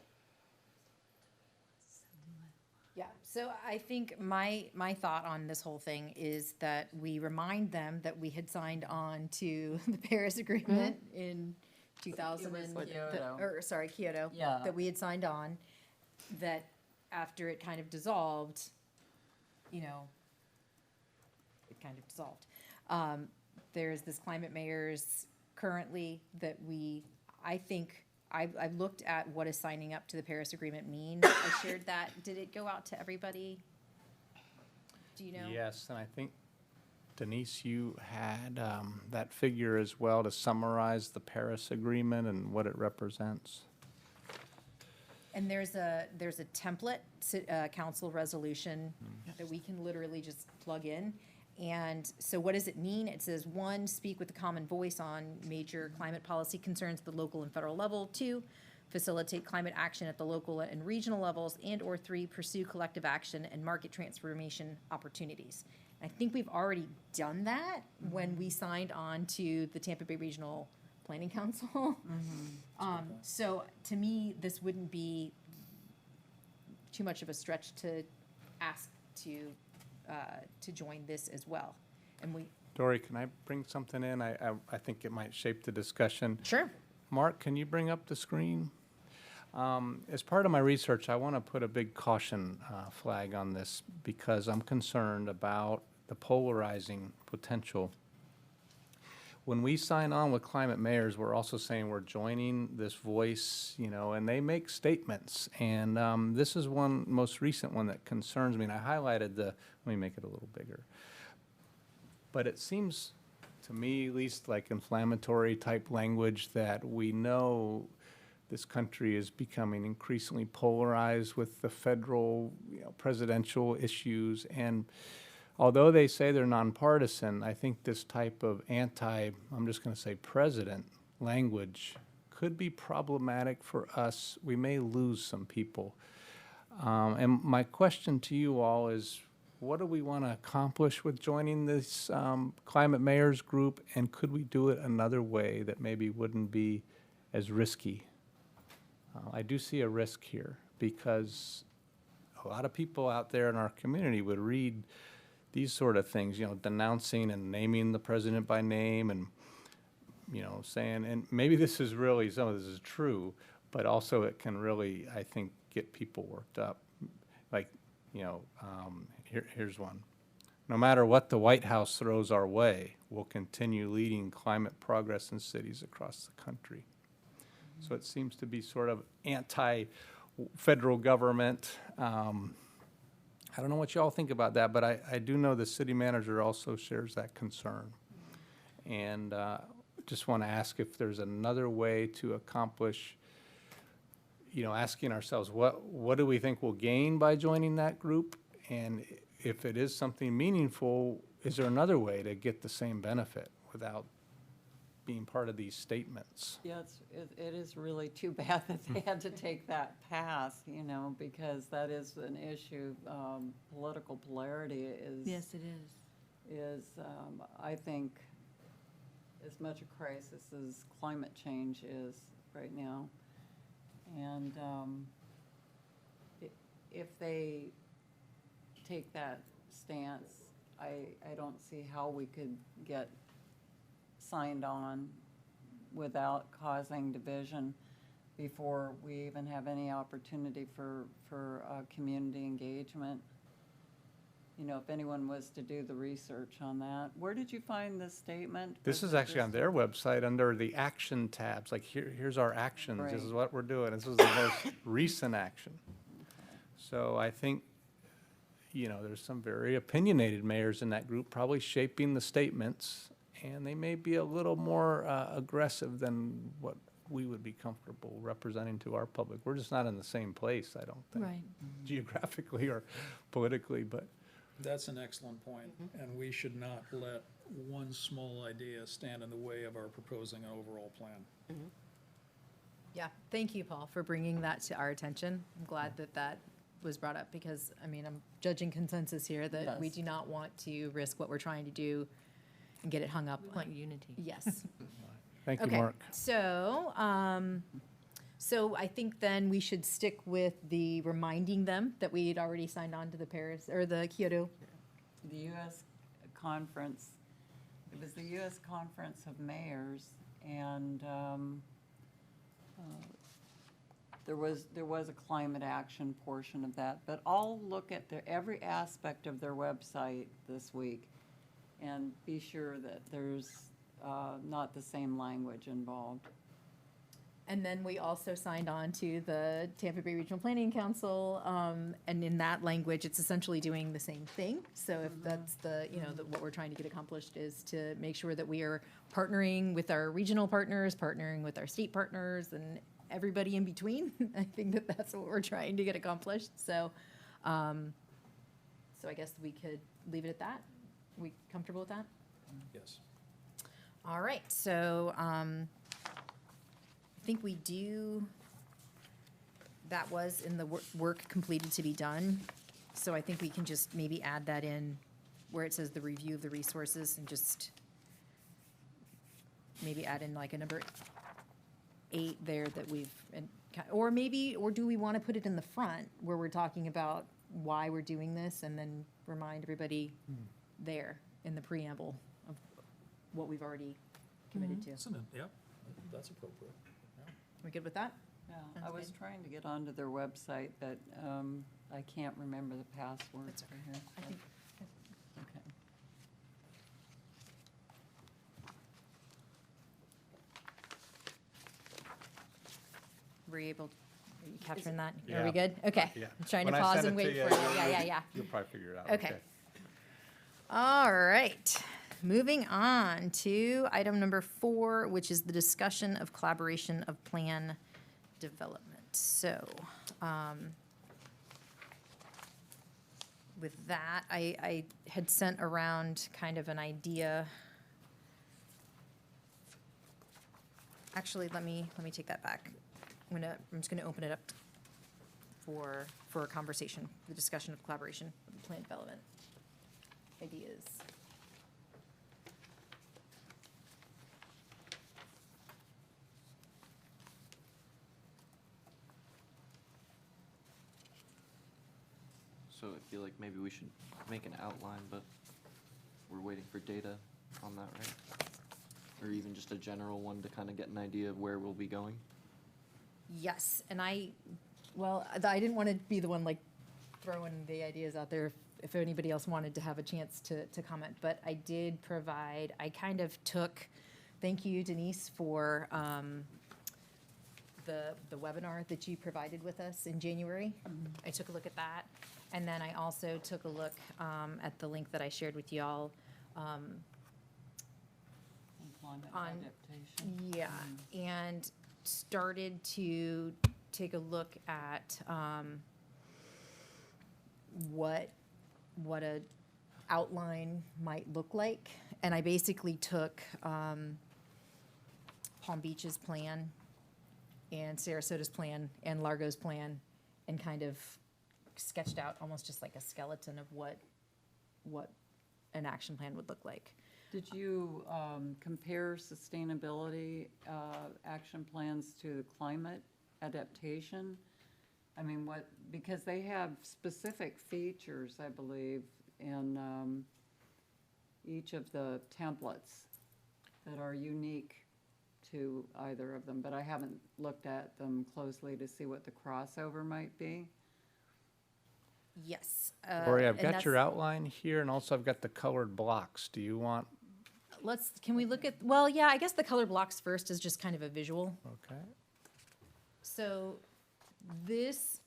Yeah, so I think my thought on this whole thing is that we remind them that we had signed on to the Paris Agreement in 2000 and, Kyoto. Kyoto. Yeah. That we had signed on, that after it kind of dissolved, it kind of dissolved. There's this Climate Mayors currently that I think, I've looked at what does signing up to the Paris Agreement mean. I shared that. Did it go out to everybody? Do you know? Yes, and I think Denise, you had that figure as well to summarize the Paris Agreement and what it represents. And there's a template, council resolution that we can literally just plug in. And so what does it mean? It says, 1, speak with a common voice on major climate policy concerns at the local and federal level. 2, facilitate climate action at the local and regional levels. And/or 3, pursue collective action and market transformation opportunities. I think we've already done that when we signed on to the Tampa Bay Regional Planning Council. So to me, this wouldn't be too much of a stretch to ask to join this as well. And Dory, can I bring something in? I think it might shape the discussion. Sure. Mark, can you bring up the screen? As part of my research, I want to put a big caution flag on this because I'm concerned about the polarizing potential. when we sign on with Climate Mayors, we're also saying we're joining this voice, you know, and they make statements. And this is one, most recent one that concerns me, and I highlighted let me make it a little bigger. But it seems to me, at least, like inflammatory type language that we know this country is becoming increasingly polarized with the federal, presidential issues. And although they say they're nonpartisan, I think this type of I'm just going to say president language could be problematic for us. We may lose some people. And my question to you all is, what do we want to accomplish with joining this Climate Mayors group, and could we do it another way that maybe wouldn't be as risky? I do see a risk here, because a lot of people out there in our community would read these sort of things, denouncing and naming the president by name, and, saying, and maybe this is really, some of this is true, but also it can really, I think, get people worked up. Like, here's one. No matter what the White House throws our way, we'll continue leading climate progress in cities across the country. So it seems to be sort of anti-federal government. I don't know what y'all think about that, but I do know the city manager also shares that concern. And just want to ask if there's another way to accomplish, asking ourselves, what do we think we'll gain by joining that group? And if it is something meaningful, is there another way to get the same benefit without being part of these statements? Yeah, it is really too bad that they had to take that path, because that is an issue. Political polarity is. Yes, it is. I think, as much a crisis as climate change is right now. And if they take that stance, I don't see how we could get signed on without causing division before we even have any opportunity for community engagement. If anyone was to do the research on that. Where did you find this statement? This is actually on their website under the action tabs. Like, here's our actions. This is what we're doing. This is the most recent action. So I think, there's some very opinionated mayors in that group probably shaping the statements, and they may be a little more aggressive than what we would be comfortable representing to our public. We're just not in the same place, I don't think, Right. geographically or politically, but. That's an excellent point, and we should not let one small idea stand in the way of our proposing an overall plan. Yeah, thank you, Paul, for bringing that to our attention. I'm glad that was brought up, because, I'm judging consensus here that we Yes. do not want to risk what we're trying to do and get it hung up. Want unity. Yes. Thank you, Okay, Mark. so, so I think then we should stick with the reminding them that we had already signed on to the Paris, or the Kyoto. The U.S. conference, it was the U.S. Conference of Mayors, and there was a climate action portion of that. But I'll look at every aspect of their website this week and be sure that there's not the same language involved. And then we also signed on to the Tampa Bay Regional Planning Council, and in that language, it's essentially doing the same thing. So if that's what we're trying to get accomplished is to make sure that we are partnering with our regional partners, partnering with our state partners, and everybody in between. I think that's what we're trying to get accomplished. So, so I guess we could leave it at that. We comfortable with that? Yes. All right, so, I think we do, that was in the work completed to be done. So I think we can just maybe add that in where it says the review of the resources, and just maybe add in like a number 8 there that we've, or do we want to put it in the front where we're talking about why we're doing this, and then remind everybody there in the preamble of what we've already committed to? Yep, that's appropriate. We good with that? Yeah, Sounds I was good. trying to get onto their website, but I can't remember the password That's for here. I so- think, Okay. Were you able, are you capturing that? Are Yeah. we good? Okay. Yeah. I'm trying to When I pause send and it to wait you, for you. Yeah. You'll probably figure it out. Okay. All right. Moving on to item number 4, which is the discussion of collaboration of plan development. So, with that, I had sent around kind of an idea. Actually, let me take that back. I'm just gonna open it up for a conversation, the discussion of collaboration of plan development ideas. So I feel like maybe we should make an outline, but we're waiting for data on that, right? Or even just a general one to kind of get an idea of where we'll be going? Yes, and I didn't want to be the one like throwing the ideas out there if anybody else wanted to have a chance to comment, but I did provide, I kind of took, thank you Denise for the webinar that you provided with us in January. I took a look at that, and then I also took a look at the link that I shared with y'all. Climate On- adaptation. Yeah, and started to take a look at what a outline might look like. And I basically took Palm Beach's plan and Sarasota's plan and Largo's plan and kind of sketched out almost just like a skeleton of what an action plan would look like. Did you compare sustainability action plans to the climate adaptation? I mean, because they have specific features, I believe, in each of the templates that are unique to either of them, but I haven't looked at them closely to see what the crossover might be. Yes. Lori, I've and got your that's- outline here, and also I've got the colored blocks. Do you want, Can we look at, well, yeah, I guess the color blocks first is just kind of a visual. okay? So this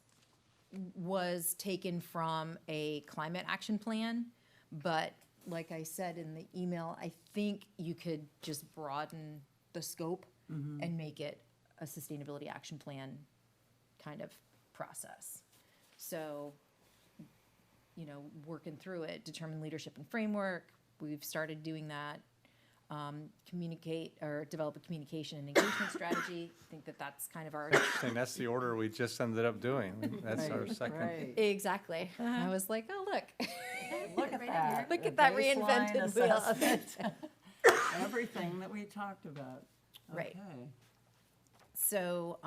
was taken from a climate action plan, but like I said in the email, I think you could just broaden the scope and make it a sustainability action plan kind of process. So, working through it, determine leadership and framework. We've started doing that. Communicate or develop a communication and engagement strategy. I think that's kind of our. Interesting, that's the order we just ended up doing. That's our second. Right. Exactly. I was like, oh, look. Look at that. Look the at that baseline reinvented wheel. assessment. Everything that we talked about. Right. Okay. So,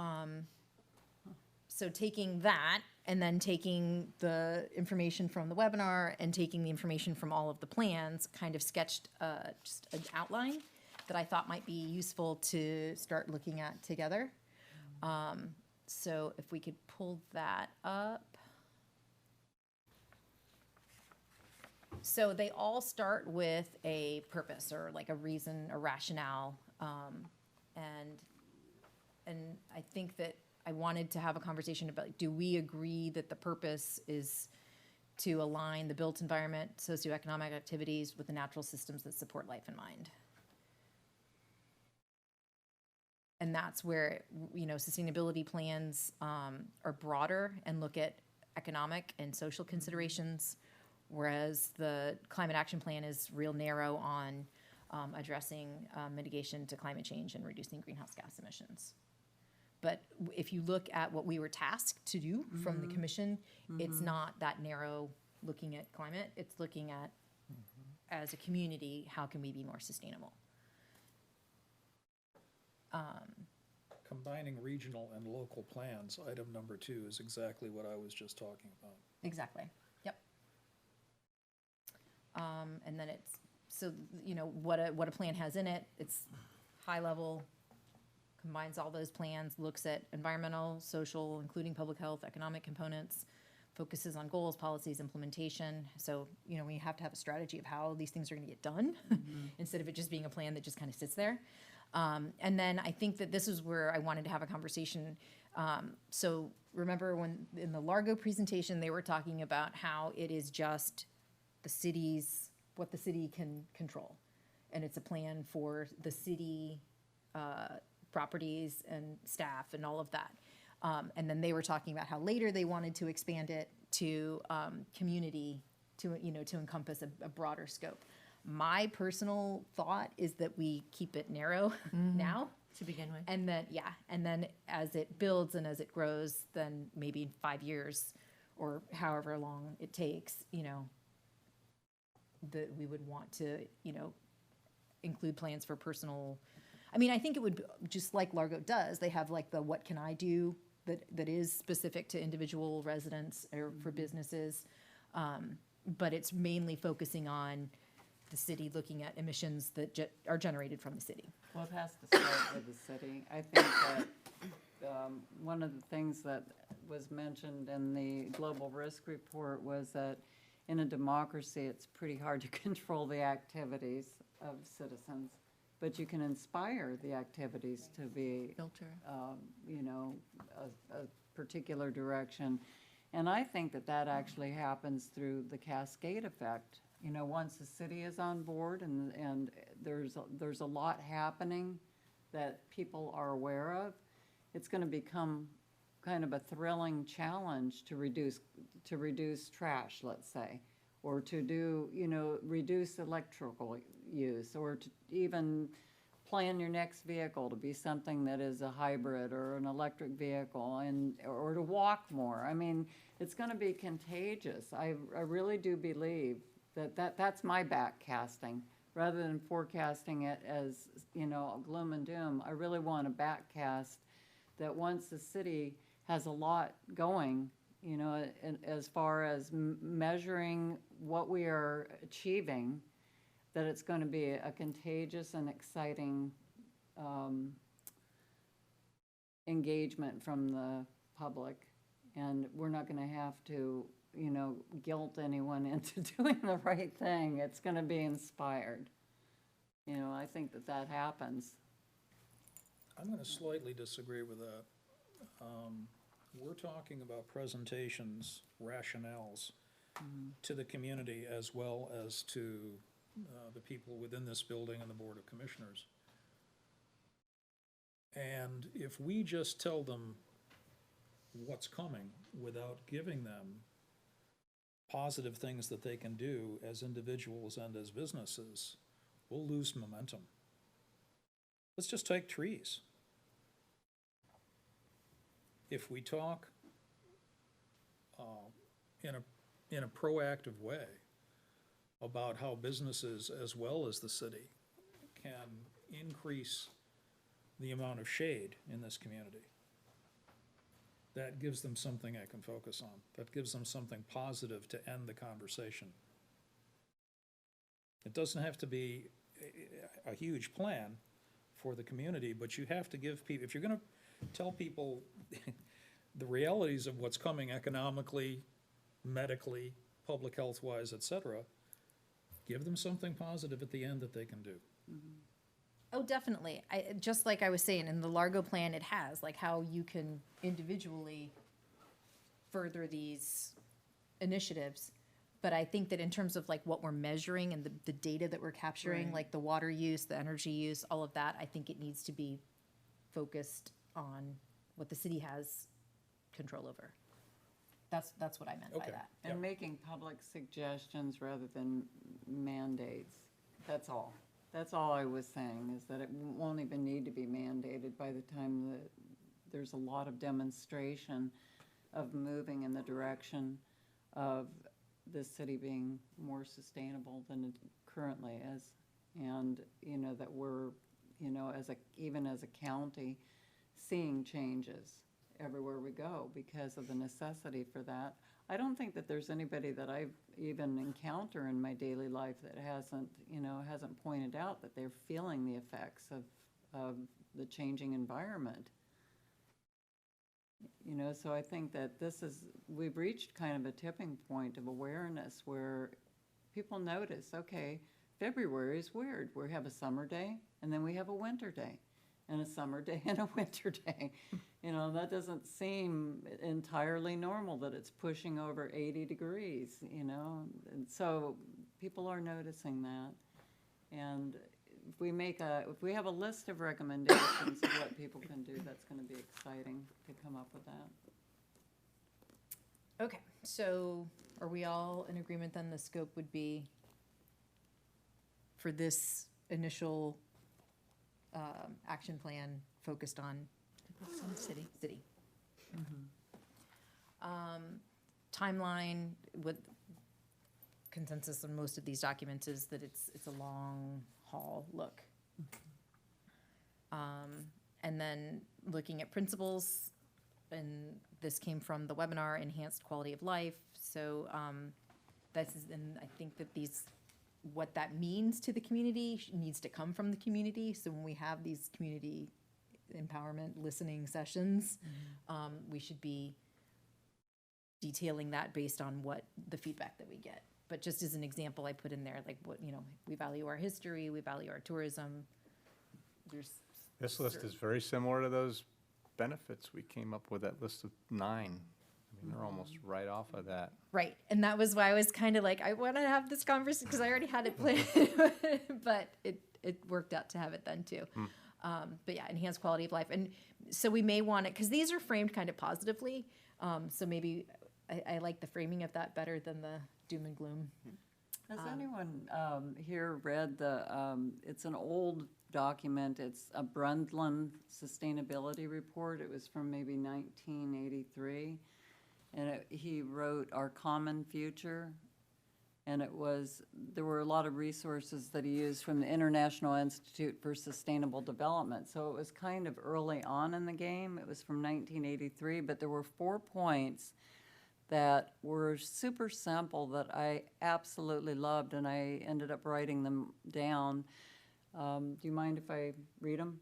so taking that and then taking the information from the webinar and taking the information from all of the plans, kind of sketched just an outline that I thought might be useful to start looking at together. So if we could pull that up. So they all start with a purpose or like a reason, a rationale, and I think that I wanted to have a conversation about, do we agree that the purpose is to align the built environment, socioeconomic activities with the natural systems that support life in mind? And that's where, sustainability plans are broader and look at economic and social considerations, whereas the climate action plan is real narrow on addressing mitigation to climate change and reducing greenhouse gas emissions. But if you look at what we were tasked to do from the commission, it's not that narrow looking at climate. It's looking at, as a community, how can we be more sustainable? Combining regional and local plans, item number 2, is exactly what I was just talking about. Exactly, yep. And then it's, so, what a plan has in it, it's high level, combines all those plans, looks at environmental, social, including public health, economic components, focuses on goals, policies, implementation. So, we have to have a strategy of how these things are gonna get done, instead of it just being a plan that just kind of sits there. And then I think that this is where I wanted to have a conversation. So remember when in the Largo presentation, they were talking about how it is just the city's, what the city can control. And it's a plan for the city, properties and staff and all of that. And then they were talking about how later they wanted to expand it to, community, to, to encompass a broader scope. My personal thought is that we keep it narrow now. To begin with. And then, and then as it builds and as it grows, then maybe in 5 years or however long it takes, that we would want to, include plans for personal. I mean, I think it would, just like Largo does, they have like the what can I do that is specific to individual residents or for businesses. But it's mainly focusing on the city looking at emissions that are generated from the city. Well, it has to start with the city. I think that one of the things that was mentioned in the global risk report was that in a democracy, it's pretty hard to control the activities of citizens, but you can inspire the activities to be, Filter. a particular direction. And I think that that actually happens through the cascade effect. Once the city is on board and there's a lot happening that people are aware of, it's going to become kind of a thrilling challenge to reduce trash, let's say, or to do, reduce electrical use, or to even plan your next vehicle to be something that is a hybrid or an electric vehicle, or to walk more. I mean, it's going to be contagious. I really do believe that's my backcasting. Rather than forecasting it as, gloom and doom, I really want to backcast that once the city has a lot going, as far as measuring what we are achieving, that it's going to be a contagious and exciting engagement from the public. And we're not going to have to, guilt anyone into doing the right thing. It's going to be inspired. I think that happens. I'm going to slightly disagree with that. We're talking about presentations, rationales to the community as well as to the people within this building and the Board of Commissioners. And if we just tell them what's coming without giving them positive things that they can do as individuals and as businesses, we'll lose momentum. Let's just take trees. If we talk in a proactive way about how businesses as well as the city can increase the amount of shade in this community, that gives them something I can focus on. That gives them something positive to end the conversation. It doesn't have to be a huge plan for the community, but you have to give people, if you're going to tell people the realities of what's coming economically, medically, public health-wise, et cetera, give them something positive at the end that they can do. Oh, definitely. Just like I was saying, in the Largo plan, it has, like, how you can individually further these initiatives. But I think that in terms of, like, what we're measuring and the data that we're capturing, Right. like the water use, the energy use, all of that, I think it needs to be focused on what the city has control over. That's what I meant by Okay. that. And Yep. making public suggestions rather than mandates, that's all. That's all I was saying, is that it won't even need to be mandated by the time that there's a lot of demonstration of moving in the direction of the city being more sustainable than it currently is. And, that we're, even as a county, seeing changes everywhere we go because of the necessity for that. I don't think that there's anybody that I even encounter in my daily life that hasn't pointed out that they're feeling the effects of the changing environment. So I think that we've reached kind of a tipping point of awareness where people notice, okay, February is weird. We have a summer day, and then we have a winter day, and a summer day and a winter day. You know, that doesn't seem entirely normal that it's pushing over 80 degrees, you know? And so people are noticing that. And if we have a list of recommendations of what people can do, that's gonna be exciting to come up with that. Okay, so are we all in agreement then the scope would be for this initial action plan focused on Some city. city? Timeline with consensus on most of these documents is that it's a long haul look. And then looking at principles, and this came from the webinar, Enhanced Quality of Life. So and I think that what that means to the community needs to come from the community. So when we have these community empowerment listening sessions, we should be detailing that based on what the feedback that we get. But just as an example, I put in there, like, what, you know, we value our history, we value our tourism. This list is very similar to those benefits. We came up with that list of 9. I mean, they're almost right off of that. Right, and that was why I was kind of like, I want to have this conversation, because I already had it planned, but it worked out to have it then too. But yeah, enhanced quality of life. And so we may want it, because these are framed kind of positively, so maybe I like the framing of that better than the doom and gloom. Has anyone here read it's an old document, it's a Brundtland Sustainability Report, it was from maybe 1983, and he wrote Our Common Future, and there were a lot of resources that he used from the International Institute for Sustainable Development, so it was kind of early on in the game. It was from 1983, but there were 4 points that were super simple that I absolutely loved, and I ended up writing them down. Do you mind if I read them?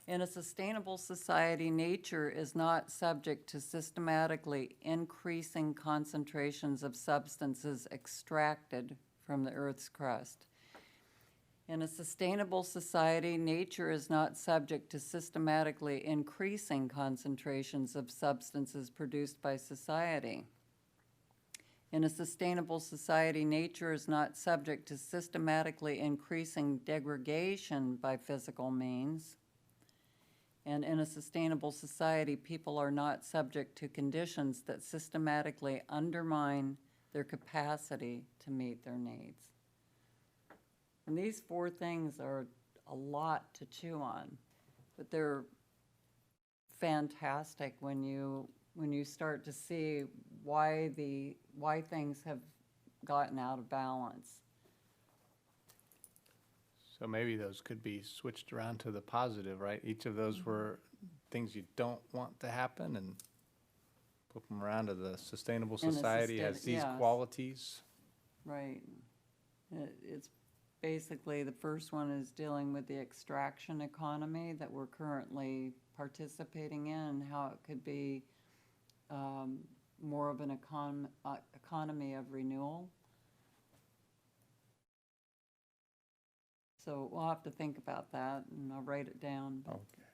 In a sustainable society, nature is not subject to systematically increasing concentrations of substances extracted from the Earth's crust. In a sustainable society, nature is not subject to systematically increasing concentrations of substances produced by society. In a sustainable society, nature is not subject to systematically increasing degradation by physical means. And in a sustainable society, people are not subject to conditions that systematically undermine their capacity to meet their needs. And these 4 things are a lot to chew on, but they're fantastic when you start to see why things have gotten out of balance. So maybe those could be switched around to the positive, right? Each of those were things you don't want to happen, and flip them around to the sustainable And the society has these yes. qualities. Right. It's basically, the first one is dealing with the extraction economy that we're currently participating in, how it could be more of an economy of renewal. So we'll have to think about that, and I'll write it down. Okay.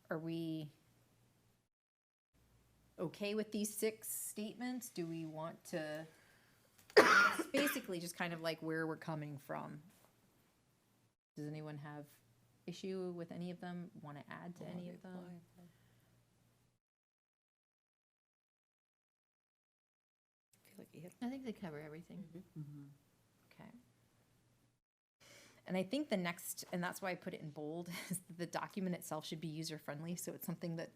Are we okay with these 6 statements? Do we want to, it's basically just kind of like where we're coming from. Does anyone have issue with any of them? Want to add to any of them? I think they cover everything. Okay. And I think the next, and that's why I put it in bold, is that the document itself should be user-friendly. So it's something that,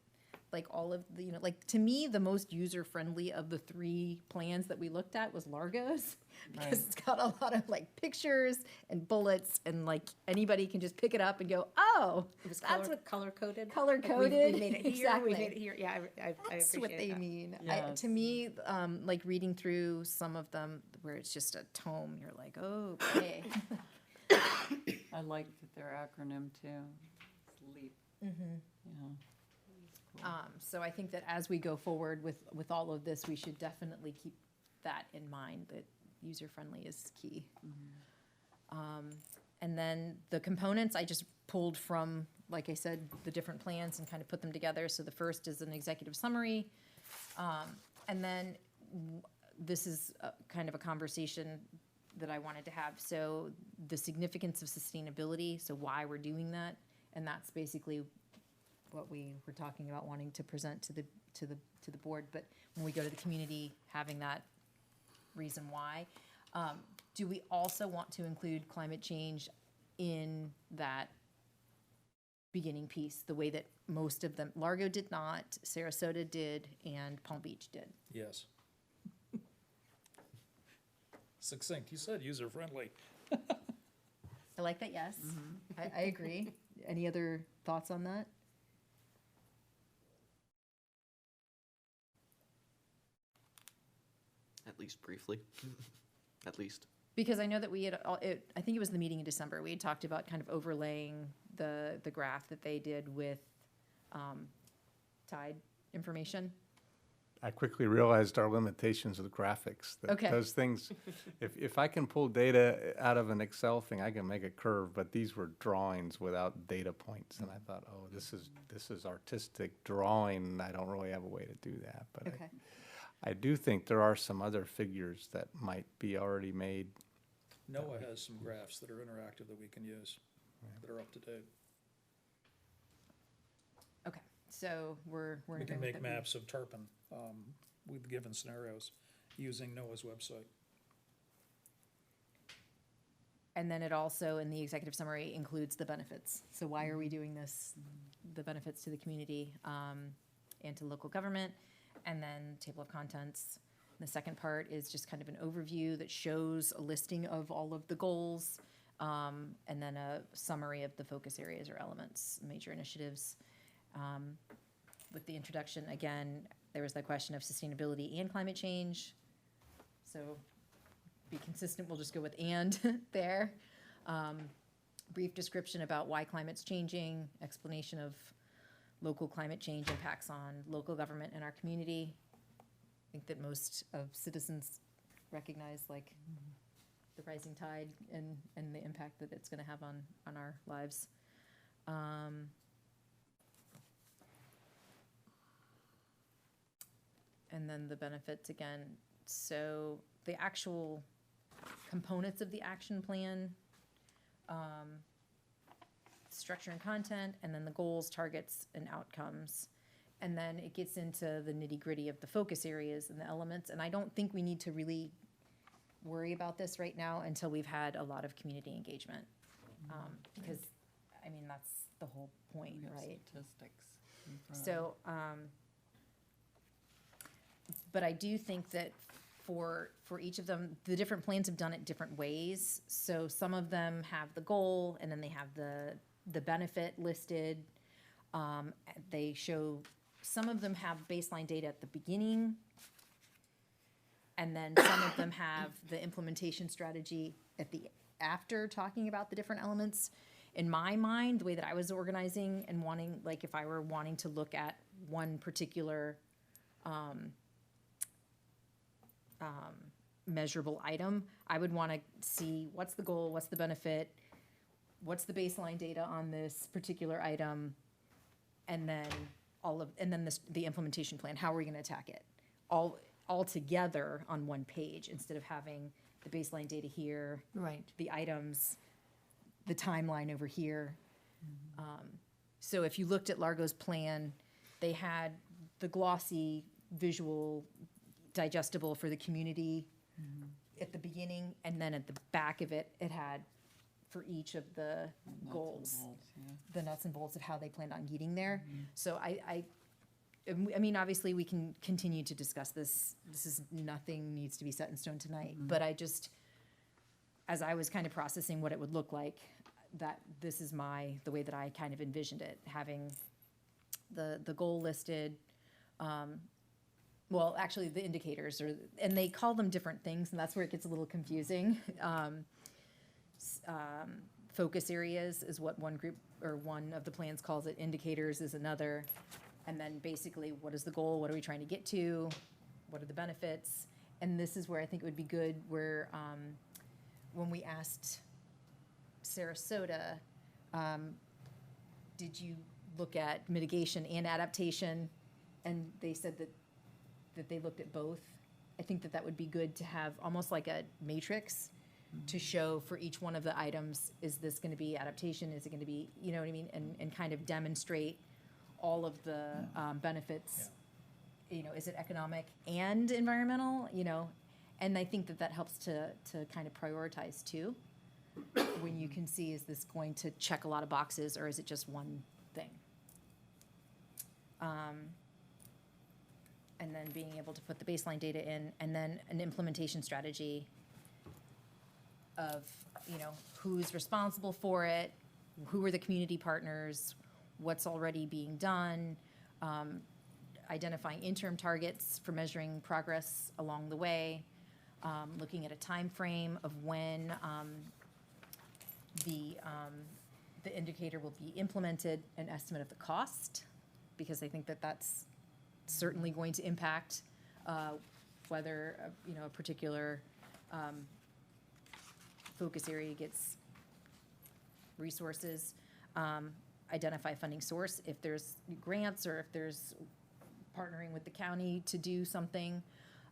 like all of the, like, to me, the most user-friendly of the 3 plans that we looked at was Largo's, because it's got a lot of like pictures and bullets, and like anybody can just pick it up and go, oh, It was that's what color-coded. color-coded. We made it here, Exactly. we made it here, yeah, I That's what appreciate they that. mean. Yes. To me, like reading through some of them where it's just a tome, you're like, oh, okay. I like that their acronym too. LEAP. Yeah. So I think that as we go forward with all of this, we should definitely keep that in mind, that user-friendly is key. And then the components, I just pulled from, like I said, the different plans and kind of put them together. So the first is an executive summary. And then this is kind of a conversation that I wanted to have. So the significance of sustainability, so why we're doing that. And that's basically what we were talking about, wanting to present to the board. But when we go to the community, having that reason why. Do we also want to include climate change in that beginning piece, the way that most of them, Largo did not, Sarasota did, and Palm Beach did? Yes. Succinct, you said user-friendly. I like that, yes. I agree. Any other thoughts on that? At least briefly. At least. Because I know that we had, I think it was the meeting in December, we had talked about kind of overlaying the graph that they did with tide information. I quickly realized our limitations with graphics. That Okay. Those things, if I can pull data out of an Excel thing, I can make a curve, but these were drawings without data points. And I thought, oh, this is artistic drawing. I don't really have a way to do that. But Okay. I do think there are some other figures that might be already made. NOAA has some graphs that are interactive that we can use, that are up to date. Okay, so we're in We can agreement make that maps of Turpin with given scenarios using NOAA's website. And then it also, in the executive summary, includes the benefits. So why are we doing this? The benefits to the community and to local government, and then table of contents. The second part is just kind of an overview that shows a listing of all of the goals, and then a summary of the focus areas or elements, major initiatives. With the introduction, again, there was that question of sustainability and climate change. So be consistent, we'll just go with and there. Brief description about why climate's changing, explanation of local climate change impacts on local government and our community. I think that most of citizens recognize like the rising tide and the impact that it's gonna have on our lives. And then the benefits again. So the actual components of the action plan, structure and content, and then the goals, targets, and outcomes. And then it gets into the nitty-gritty of the focus areas and the elements. And I don't think we need to really worry about this right now until we've had a lot of community engagement. Because, I mean, that's the whole point, We have right? statistics in front of So, but I do think that for each of them, the different plans have done it different ways. So some of them have the goal, and then they have the benefit listed. They show, some of them have baseline data at the beginning, and then some of them have the implementation strategy at the, after talking about the different elements. In my mind, the way that I was organizing and wanting, like if I were wanting to look at one particular measurable item, I would want to see what's the goal, what's the benefit, what's the baseline data on this particular item, and then the implementation plan. How are we going to attack it? All together on one page instead of having the baseline data here, Right. the items, the timeline over here. So if you looked at Largo's plan, they had the glossy visual digestible for the community at the beginning, and then at the back of it, it had for each of the nuts and goals, bolts, yeah. the nuts and bolts of how they planned on getting there. So I mean, obviously, we can continue to discuss this. This is, nothing needs to be set in stone tonight, but I just, as I was kind of processing what it would look like, that this is the way that I kind of envisioned it, having the goal listed, well, actually, the indicators are, and they call them different things, and that's where it gets a little confusing. Focus areas is what one group, or one of the plans calls it, indicators is another. And then basically, what is the goal, what are we trying to get to, what are the benefits? and this is where I think it would be good, where, when we asked Sarasota, did you look at mitigation and adaptation? And they said that they looked at both. I think that would be good to have almost like a matrix to show for each one of the items, is this gonna be adaptation, is it gonna be, you know what I mean? And kind of demonstrate all of the benefits. You know, is it economic and environmental, you know? And I think that helps to kind of prioritize too. When you can see, is this going to check a lot of boxes, or is it just one thing? And then being able to put the baseline data in, and then an implementation strategy of, you know, who's responsible for it, who are the community partners, what's already being done, identifying interim targets for measuring progress along the way, looking at a time frame of when the indicator will be implemented, an estimate of the cost, because I think that that's certainly going to impact whether, you know, a particular focus area gets resources, identify funding source, if there's grants or if there's partnering with the county to do something,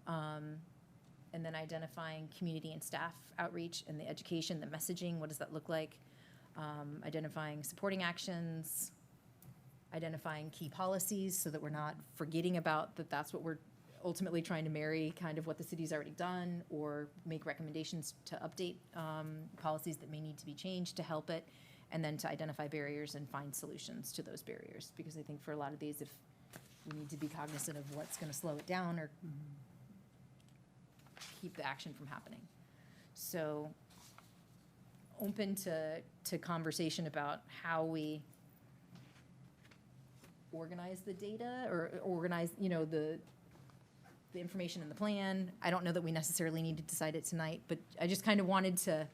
and then identifying community and staff outreach and the education, the messaging, what does that look like? Identifying supporting actions, identifying key policies so that we're not forgetting about that that's what we're ultimately trying to marry, kind of what the city's already done, or make recommendations to update policies that may need to be changed to help it, and then to identify barriers and find solutions to those barriers. Because I think for a lot of these, if we need to be cognizant of what's gonna slow it down or keep the action from happening. So open to conversation about how we organize the data, or organize, you know, the information in the plan. I don't know that we necessarily need to decide it tonight, but I just kind of wanted to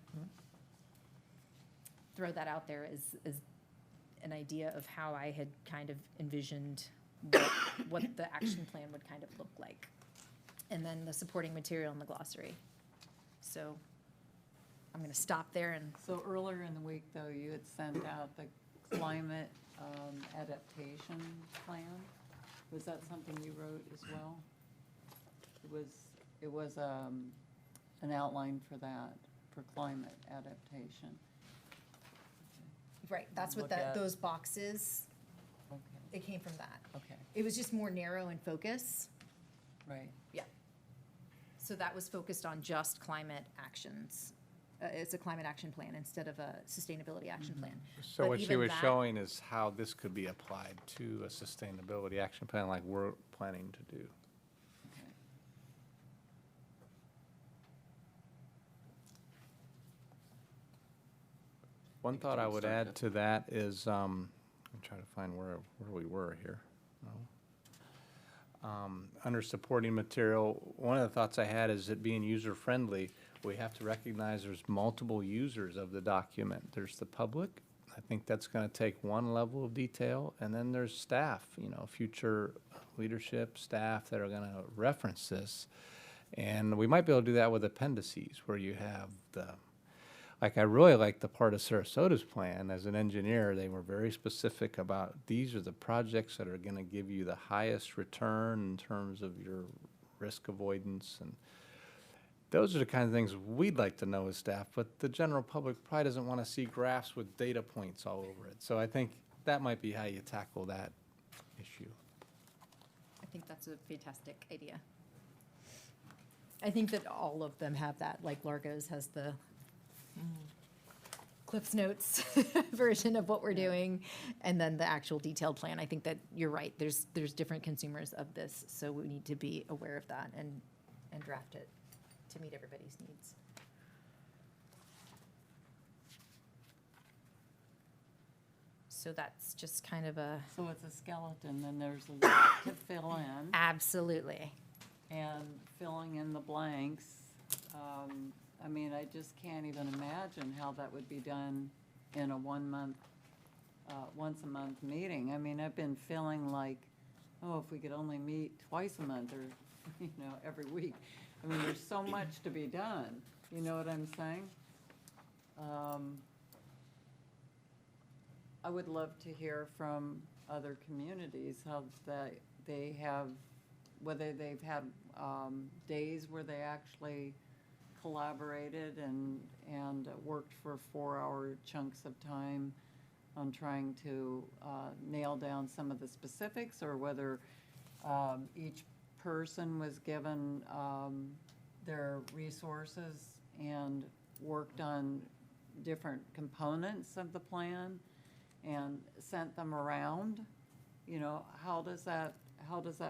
throw that out there as an idea of how I had kind of envisioned what the action plan would kind of look like. And then the supporting material in the glossary. So I'm gonna stop there and, So earlier in the week, though, you had sent out the climate adaptation plan. Was that something you wrote as well? It was an outline for that, for climate adaptation. right, that's what Look at- those boxes, Okay, it came from that. okay, It was just more narrow in focus. right. So that was focused on just climate actions. It's a climate action plan instead of a sustainability action plan. So But what she even was that- showing is how this could be applied to a sustainability action plan like we're planning to do. Okay. One think thought it's a I good would start, add yeah. to that is, I'm trying to find where we were here. No. Under supporting material, one of the thoughts I had is it being user-friendly, we have to recognize there's multiple users of the document. There's the public, I think that's gonna take one level of detail, and then there's staff, you know, future leadership, staff that are gonna reference this. And we might be able to do that with appendices, where you have like, I really like the part of Sarasota's plan. As an engineer, they were very specific about, these are the projects that are gonna give you the highest return in terms of your risk avoidance. And those are the kind of things we'd like to know as staff, but the general public probably doesn't wanna see graphs with data points all over it. So I think that might be how you tackle that issue. I think that's a fantastic idea. I think that all of them have that, like Largo's has the Cliff's Notes version of what we're doing, and then the actual detailed plan. I think that you're right, there's different consumers of this, so we need to be aware of that and draft it to meet everybody's needs. So that's just kind of a, So it's a skeleton, then there's a lot to fill in, absolutely. and filling in the blanks. I mean, I just can't even imagine how that would be done in a once a month meeting. I mean, I've been feeling like oh, if we could only meet twice a month or, every week. I mean, there's so much to be done, you know what I'm saying? I would love to hear from other communities how they have, whether they've had days where they actually collaborated and worked for 4-hour chunks of time on trying to nail down some of the specifics, or whether each person was given their resources and worked on different components of the plan and sent them around. How does that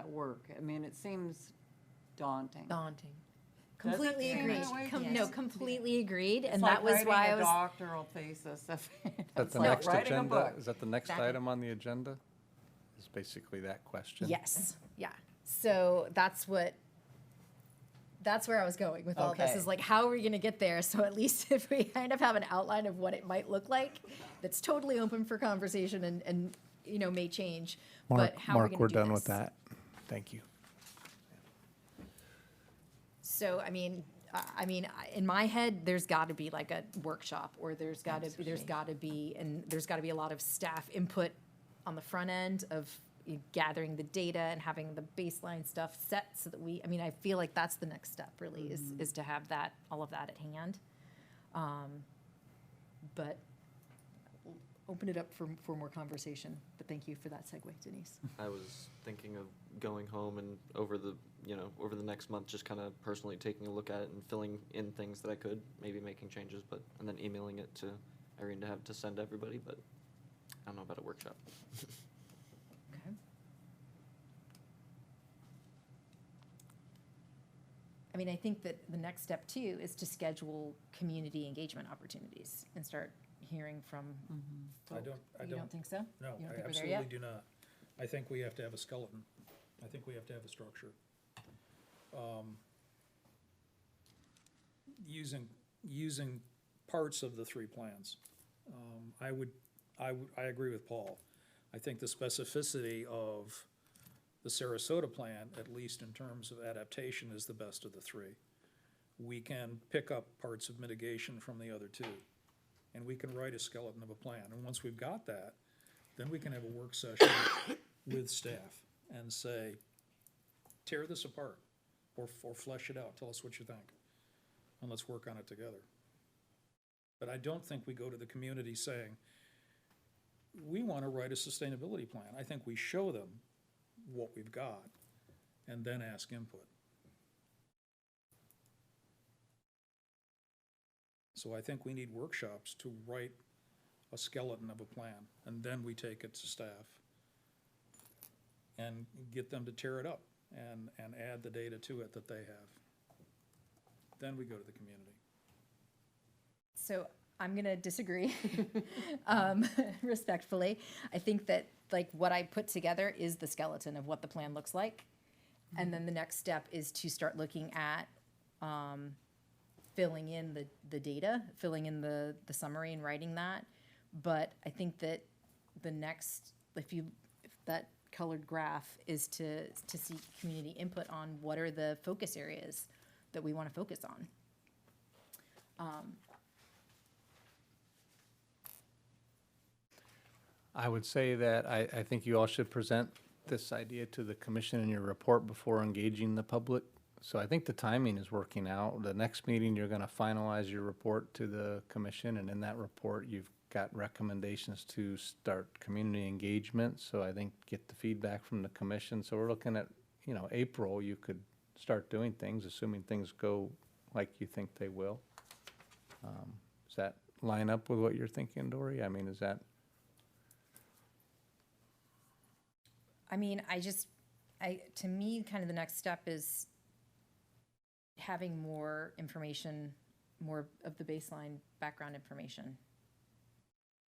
work? I mean, it seems daunting. Daunting. Does it Completely seem agreed. that way? No, completely agreed, It's and like that was why I writing a was. doctoral thesis. Is that It's the like next writing a agenda? book. Is that the next Exactly. item on the agenda? Is basically that question? Yes, yeah. So that's where I was going with all this, Okay. is like, how are we gonna get there? So at least if we kind of have an outline of what it might look like, that's totally open for conversation and may change. But how are we Mark, gonna we're do done with this? that. Thank you. So, in my head, there's gotta be like a workshop, or there's gotta be a lot of staff input on the front end of gathering the data and having the baseline stuff set so that I feel like that's the next step really, is to have all of that at hand. But open it up for more conversation, but thank you for that segue, Denise. I was thinking of going home and over the next month, just kind of personally taking a look at it and filling in things that I could, maybe making changes, and then emailing it to Irene to have to send to everybody, but I don't know about a workshop. Okay. I think that the next step too is to schedule community engagement opportunities and start hearing from I folk. don't- You don't think so? No, You don't I think we're there absolutely yet? do not. I think we have to have a skeleton. I think we have to have a structure. Using parts of the 3 plans. I agree with Paul. I think the specificity of the Sarasota plan, at least in terms of adaptation, is the best of the 3. We can pick up parts of mitigation from the other 2, and we can write a skeleton of a plan. And once we've got that, then we can have a work session with staff and say, tear this apart, or flesh it out, tell us what you think, and let's work on it together. But I don't think we go to the community saying, we want to write a sustainability plan. I think we show them what we've got and then ask input. So I think we need workshops to write a skeleton of a plan, and then we take it to staff and get them to tear it up and add the data to it that they have. Then we go to the community. So I'm gonna disagree, respectfully. I think that what I put together is the skeleton of what the plan looks like. And then the next step is to start looking at, filling in the data, filling in the summary and writing that. But I think that the next, if that colored graph is to seek community input on what are the focus areas that we want to focus on. I would say that I think you all should present this idea to the commission in your report before engaging the public. So I think the timing is working out. The next meeting, you're gonna finalize your report to the commission, and in that report, you've got recommendations to start community engagement. So I think get the feedback from the commission. So we're looking at, April, you could start doing things, assuming things go like you think they will. Does that line up with what you're thinking, Dory? Is that? To me, kind of the next step is having more information, more of the baseline background information.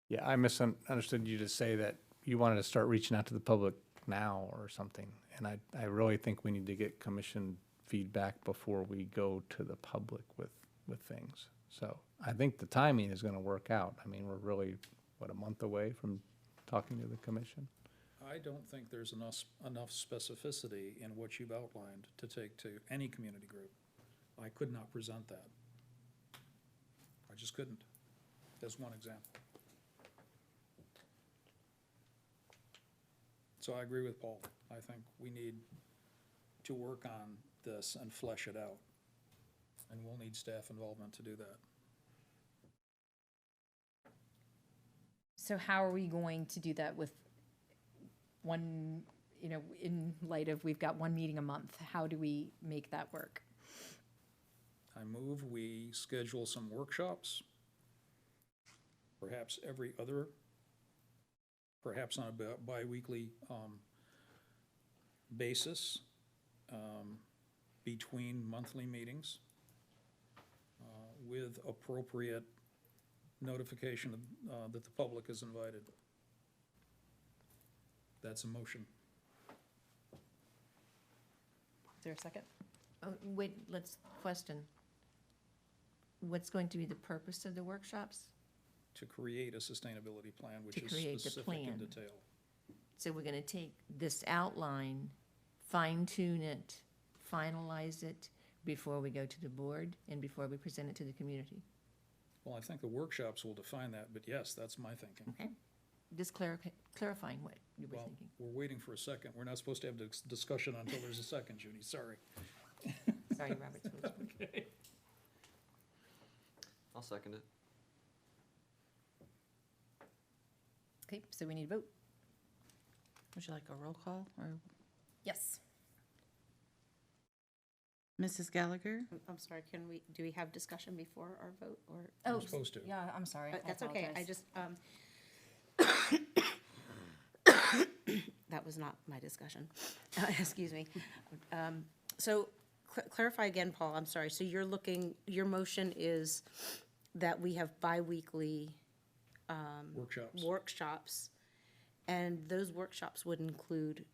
Yeah, I misunderstood you to say that you wanted to start reaching out to the public now or something. And I really think we need to get commission feedback before we go to the public with things. So I think the timing is gonna work out. We're really, a month away from talking to the commission? I don't think there's enough specificity in what you've outlined to take to any community group. I could not present that. I just couldn't, as one example. So I agree with Paul. I think we need to work on this and flesh it out. And we'll need staff involvement to do that. So how are we going to do that with one, in light of, we've got one meeting a month? How do we make that work? I move we schedule some workshops, perhaps every other, perhaps on a bi-weekly basis, between monthly meetings, with appropriate notification that the public is invited. That's a motion. Is there a second? Oh, wait, let's question. What's going to be the purpose of the workshops? To create a sustainability plan, which To is create the specific plan. in detail. So we're going to take this outline, fine tune it, finalize it before we go to the board and before we present it to the community. Well, I think the workshops will define that, but yes, that's my thinking. Okay? Just clarifying what you were Well, thinking. we're waiting for a second. We're not supposed to have this discussion until there's a second, Judy, sorry. Sorry, Robert's rules. I'll second it. Okay, so we need a vote. Would you like a roll call, or Yes. Mrs. Gallagher? I'm sorry, do we have discussion before our vote, or? Oh, We're supposed to. yeah, I'm sorry. That's okay, I just, that was not my discussion. Excuse me. So clarify again, Paul, I'm sorry. So you're looking, your motion is that we have bi-weekly Workshops. workshops, and those workshops would include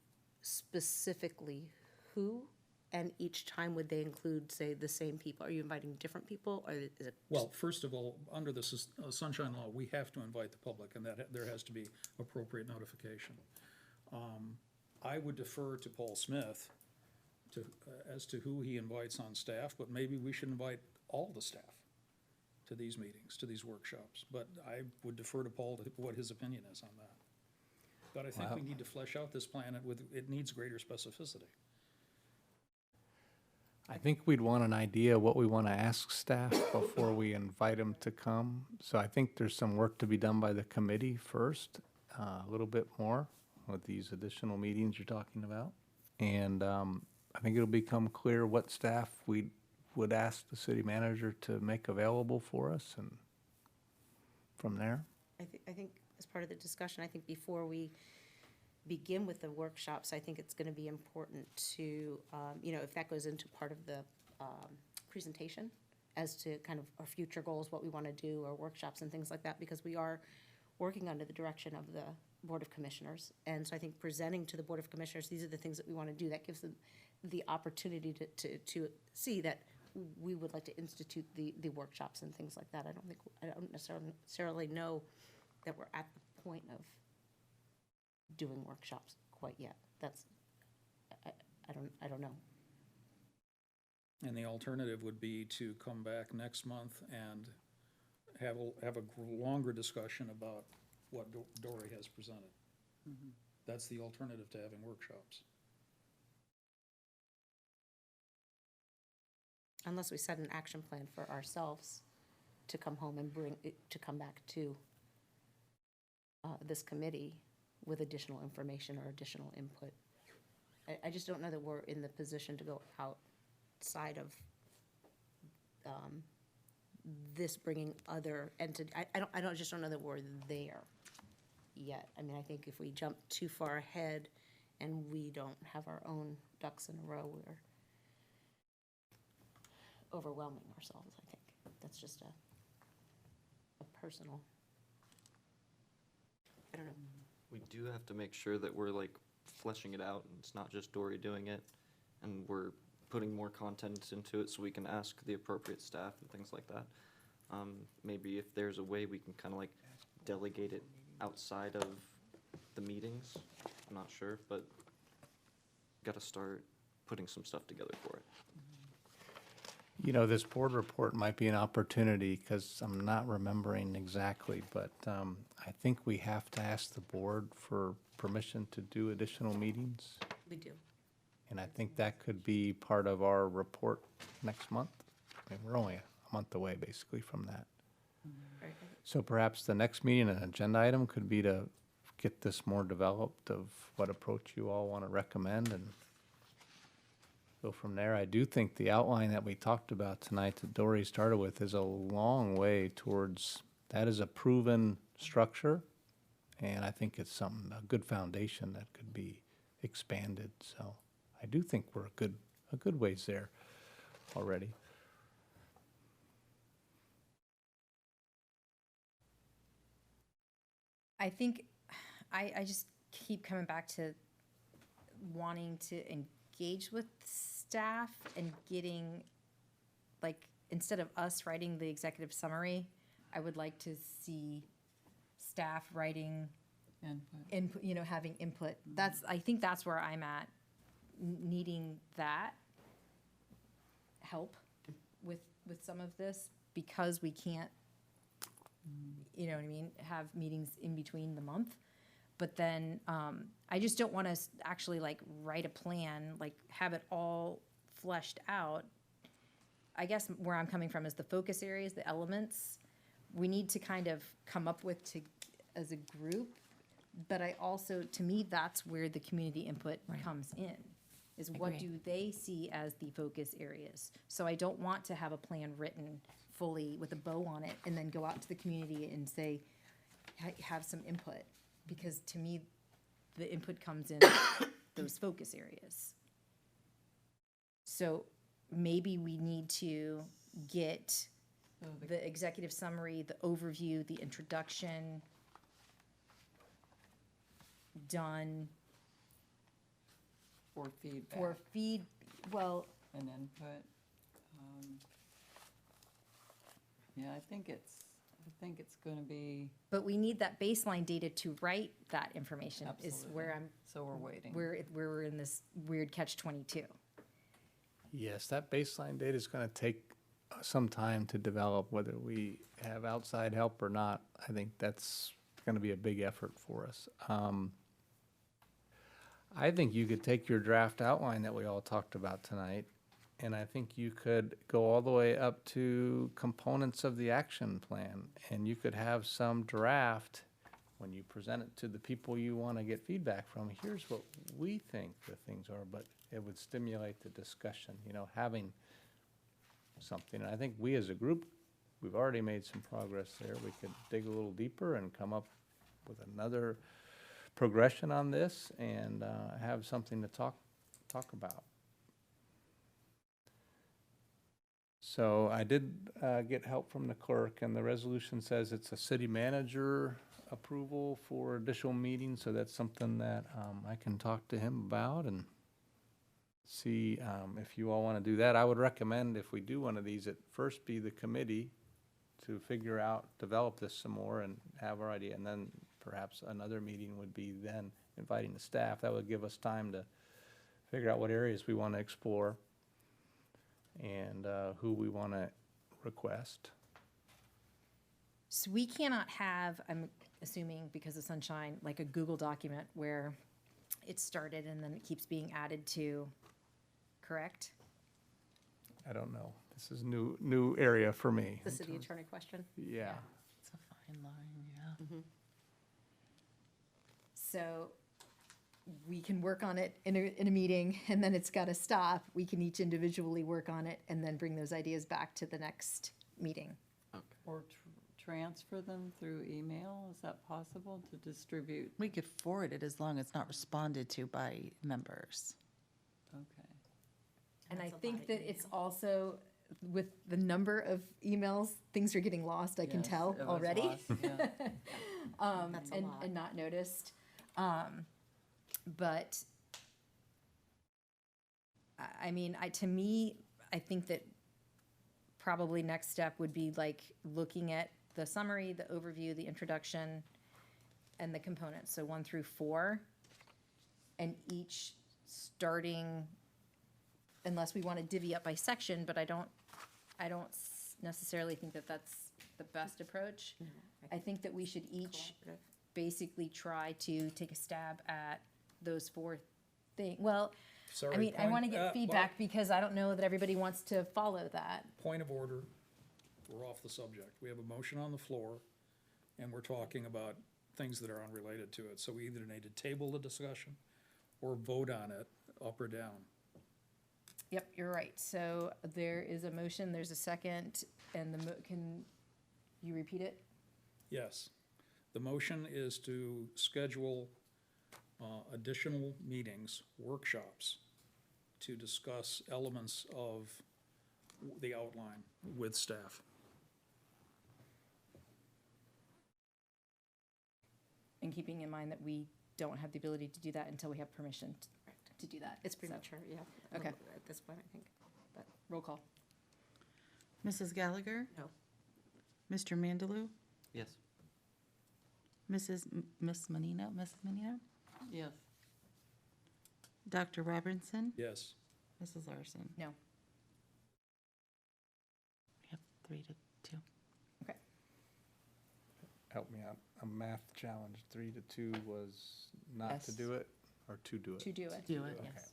specifically who? And each time would they include, say, the same people? Are you inviting different people, or is it? Well, first of all, under the Sunshine Law, we have to invite the public, and that there has to be appropriate notification. I would defer to Paul Smith to, as to who he invites on staff, but maybe we should invite all the staff to these meetings, to these workshops. But I would defer to Paul to what his opinion is on that. But I think we need to flesh out this plan, it needs greater specificity. I think we'd want an idea of what we want to ask staff before we invite them to come. So I think there's some work to be done by the committee first, a little bit more with these additional meetings you're talking about. And I think it'll become clear what staff we would ask the city manager to make available for us, and from there. I think as part of the discussion, I think before we begin with the workshops, I think it's going to be important to, if that goes into part of the presentation as to kind of our future goals, what we want to do, or workshops and things like that, because we are working under the direction of the Board of Commissioners. And so I think presenting to the Board of Commissioners, these are the things that we want to do. That gives them the opportunity to see that we would like to institute the workshops and things like that. I don't necessarily know that we're at the point of doing workshops quite yet. That's, I don't know. And the alternative would be to come back next month and have a longer discussion about what Dory has presented. That's the alternative to having workshops. Unless we set an action plan for ourselves to come home and bring it, to come back to this committee with additional information or additional input. I just don't know that we're in the position to go outside of this bringing other entities. I just don't know that we're there yet. I mean, I think if we jump too far ahead and we don't have our own ducks in a row, we're overwhelming ourselves, I think. That's just a personal, I don't know. We do have to make sure that we're like fleshing it out, and it's not just Dory doing it, and we're putting more content into it so we can ask the appropriate staff and things like that. Maybe if there's a way we can kind of like delegate it outside of the meetings. I'm not sure, but gotta start putting some stuff together for it. You know, this board report might be an opportunity, because I'm not remembering exactly, but I think we have to ask the board for permission to do additional meetings. We do. And I think that could be part of our report next month. I mean, we're only a month away, basically, from that. So perhaps the next meeting, an agenda item could be to get this more developed of what approach you all want to recommend and go from there. I do think the outline that we talked about tonight that Dory started with is a long way towards, that is a proven structure. And I think it's something, a good foundation that could be expanded. So I do think we're a good ways there already. I think, I just keep coming back to wanting to engage with staff and getting, like, instead of us writing the executive summary, I would like to see staff writing input, you know, having input. I think that's where I'm at, needing that help with some of this, because we can't, you know what I mean, have meetings in between the month. But then, I just don't want to actually like write a plan, like have it all fleshed out. I guess where I'm coming from is the focus areas, the elements, we need to kind of come up with as a group. But I also, to me, that's where the community input comes in, is what Agree. do they see as the focus areas? So I don't want to have a plan written fully with a bow on it and then go out to the community and say, have some input. Because to me, the input comes in those focus areas. So maybe we need to get the executive summary, the overview, the introduction done For feedback for well, and input. Yeah, I think it's gonna be, but we need that baseline data to write that information is where Absolutely. So we're waiting. where we're in this weird catch-22. Yes, that baseline data is going to take some time to develop, whether we have outside help or not. I think that's going to be a big effort for us. I think you could take your draft outline that we all talked about tonight, and I think you could go all the way up to components of the action plan, and you could have some draft when you present it to the people you want to get feedback from. Here's what we think the things are, but it would stimulate the discussion, you know, having something. And I think we as a group, we've already made some progress there. We could dig a little deeper and come up with another progression on this and have something to talk about. So I did get help from the clerk, and the resolution says it's a city manager approval for additional meetings, so that's something that I can talk to him about and see if you all want to do that. I would recommend if we do one of these, it first be the committee to figure out, develop this some more and have our idea, and then perhaps another meeting would be then inviting the staff. That would give us time to figure out what areas we want to explore and who we want to request. So we cannot have, I'm assuming because of Sunshine, like a Google document where it started and then it keeps being added to, correct? I don't know. This is new area for me. The city attorney question? Yeah. It's a fine line, yeah. So we can work on it in a meeting and then it's got to stop. We can each individually work on it and then bring those ideas back to the next meeting. Or transfer them through email, is that possible to distribute? We could forward it as long as not responded to by members. Okay. And I That's a lot think of that it's also, with the number of emails, things are getting lost, I can Yes, tell it was already. lost, yeah. That's a and, lot. and not noticed. But I mean, to me, I think that probably next step would be like looking at the summary, the overview, the introduction, and the components, so 1 through 4, and each starting, unless we want to divvy up by section, but I don't necessarily think that that's the best approach. I think that we should each basically try to take a stab at those 4 things. Well, Sorry, I mean, I point- want to get well, feedback because I don't know that everybody wants to follow that. Point of order, we're off the subject. We have a motion on the floor, and we're talking about things that are unrelated to it. So we either need to table the discussion or vote on it, up or down. Yep, you're right. So there is a motion, there's a second, and can you repeat it? Yes. The motion is to schedule additional meetings, workshops, to discuss elements of the outline with staff. And keeping in mind that we don't have the ability to do that until we have permission to do that. It's So, premature, yeah. Okay. At this point, I think. Roll call. Mrs. Gallagher? No. Mr. Mandalou? Yes. Miss Menino? Mrs. Menino? Yes. Dr. Robinson? Yes. Mrs. Larson? No. We have 3-2. Okay. Help me out. A math challenge, 3 to 2 was not to Yes. do it, or to do it? To do it. Do it, Okay. yes.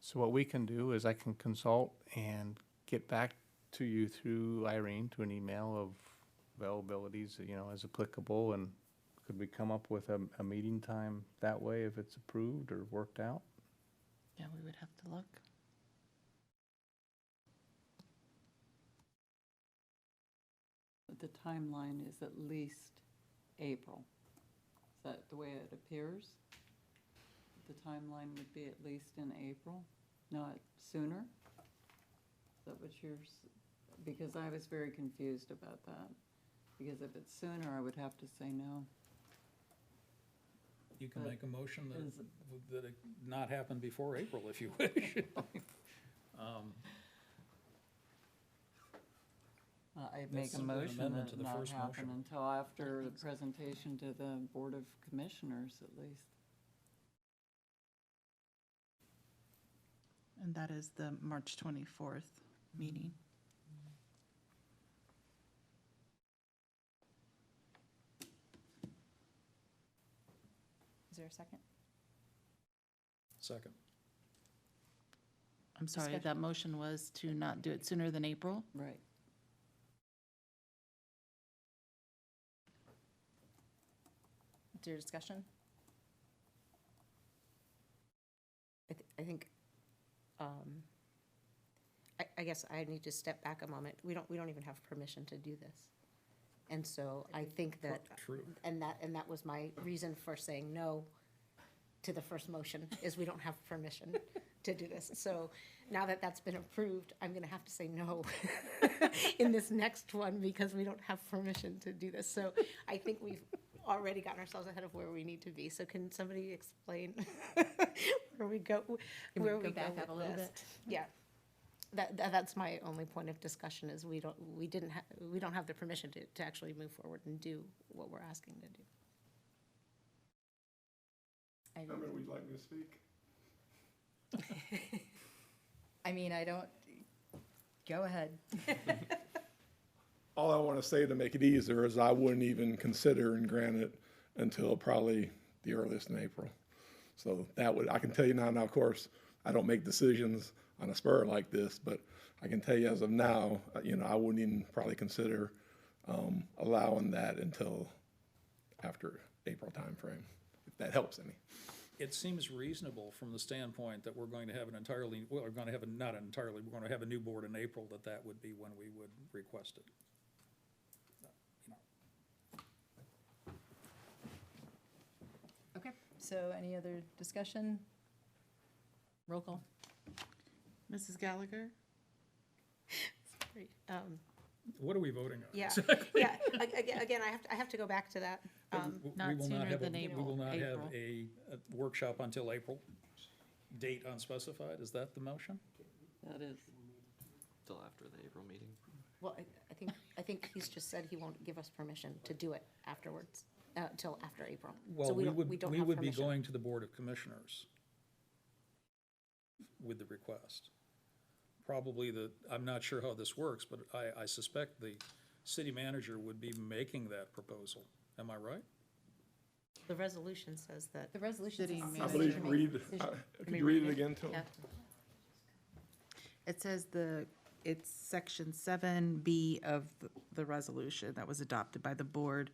So what we can do is I can consult and get back to you through Irene to an email of availabilities, you know, as applicable, and could we come up with a meeting time that way if it's approved or worked out? Yeah, we would have to look. But the timeline is at least April. Is that the way it appears? The timeline would be at least in April, not sooner? Is that what because I was very confused about that. Because if it's sooner, I would have to say no. You can But make a motion is that it not happen before April if you wish. I That's make a simply an motion amendment that to the not first happen motion. until after the presentation to the Board of Commissioners at least. And that is the March 24th meeting. Is there a second? Second. I'm sorry, Discussion. that motion was to not do it sooner than April? Right. Is there discussion? I think, I guess I need to step back a moment. We don't even have permission to do this. And so I think that, True. and that was my reason for saying no to the first motion, is we don't have permission to do this. So now that that's been approved, I'm gonna have to say no in this next one because we don't have permission to do this. So I think we've already gotten ourselves ahead of where we need to be. So can somebody explain where we go, we where go we back go up a with little this? bit? Yeah. That's my only point of discussion, is we don't have the permission to actually move forward and do what we're asking to do. How many would you like me to speak? I mean, I don't, go ahead. All I want to say to make it easier is I wouldn't even consider and grant it until probably the earliest in April. So that would, I can tell you now, of course, I don't make decisions on a spur like this, but I can tell you as of now, I wouldn't even probably consider allowing that until after April timeframe, if that helps any. It seems reasonable from the standpoint that we're going to have we're going to have we're going to have a new board in April, that would be when we would request it. Okay, so any other discussion? Roll call. Mrs. Gallagher? Sorry. What are we voting on? Yeah, yeah, again, I have to go back to that. We Not will sooner have than We April. will not have April. a workshop until April. Date unspecified, is that the motion? That is, Till after the April meeting. Well, I think he's just said he won't give us permission to do it afterwards, till after April. So Well, we don't would have be permission. going to the Board of Commissioners with the request. Probably I'm not sure how this works, but I suspect the city manager would be making that proposal. Am I right? The resolution says that. The resolution City says I manager. believe, could you read it again to Yeah. him? It says it's section 7B of the resolution that was adopted by the board,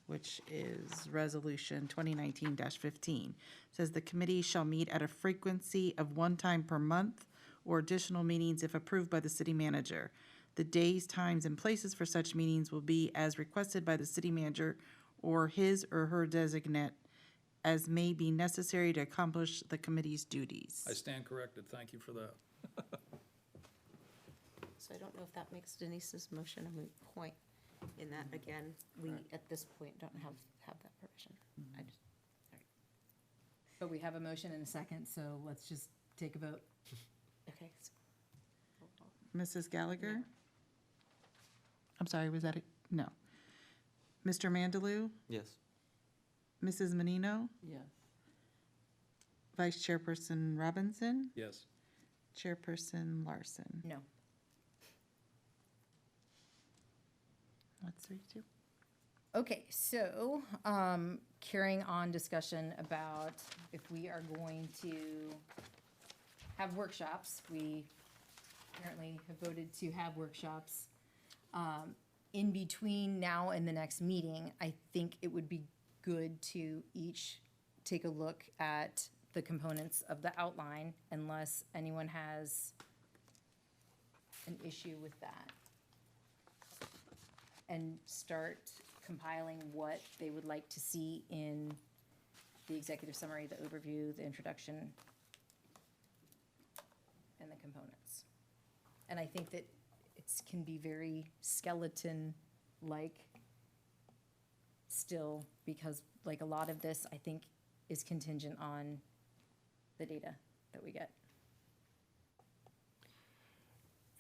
which is Resolution 2019-15. Says the committee shall meet at a frequency of 1 time per month or additional meetings if approved by the city manager. The days, times, and places for such meetings will be as requested by the city manager or his or her designate as may be necessary to accomplish the committee's duties. I stand corrected. Thank you for that. So I don't know if that makes Denise's motion a moot point in that, again, we, at this point, don't have that permission. I just, But we have a motion and a second, so let's just take a vote. okay. so- Mrs. Gallagher? I'm sorry, was that it? No. Mr. Mandalou? Yes. Mrs. Menino? Yes. Vice Chairperson Robinson? Yes. Chairperson Larson? No. That's 3-2. Okay, so, carrying on discussion about if we are going to have workshops, we apparently have voted to have workshops. In between now and the next meeting, I think it would be good to each take a look at the components of the outline, unless anyone has an issue with that. And start compiling what they would like to see in the executive summary, the overview, the introduction, and the components. And I think that it can be very skeleton-like still, because like a lot of this, I think, is contingent on the data that we get.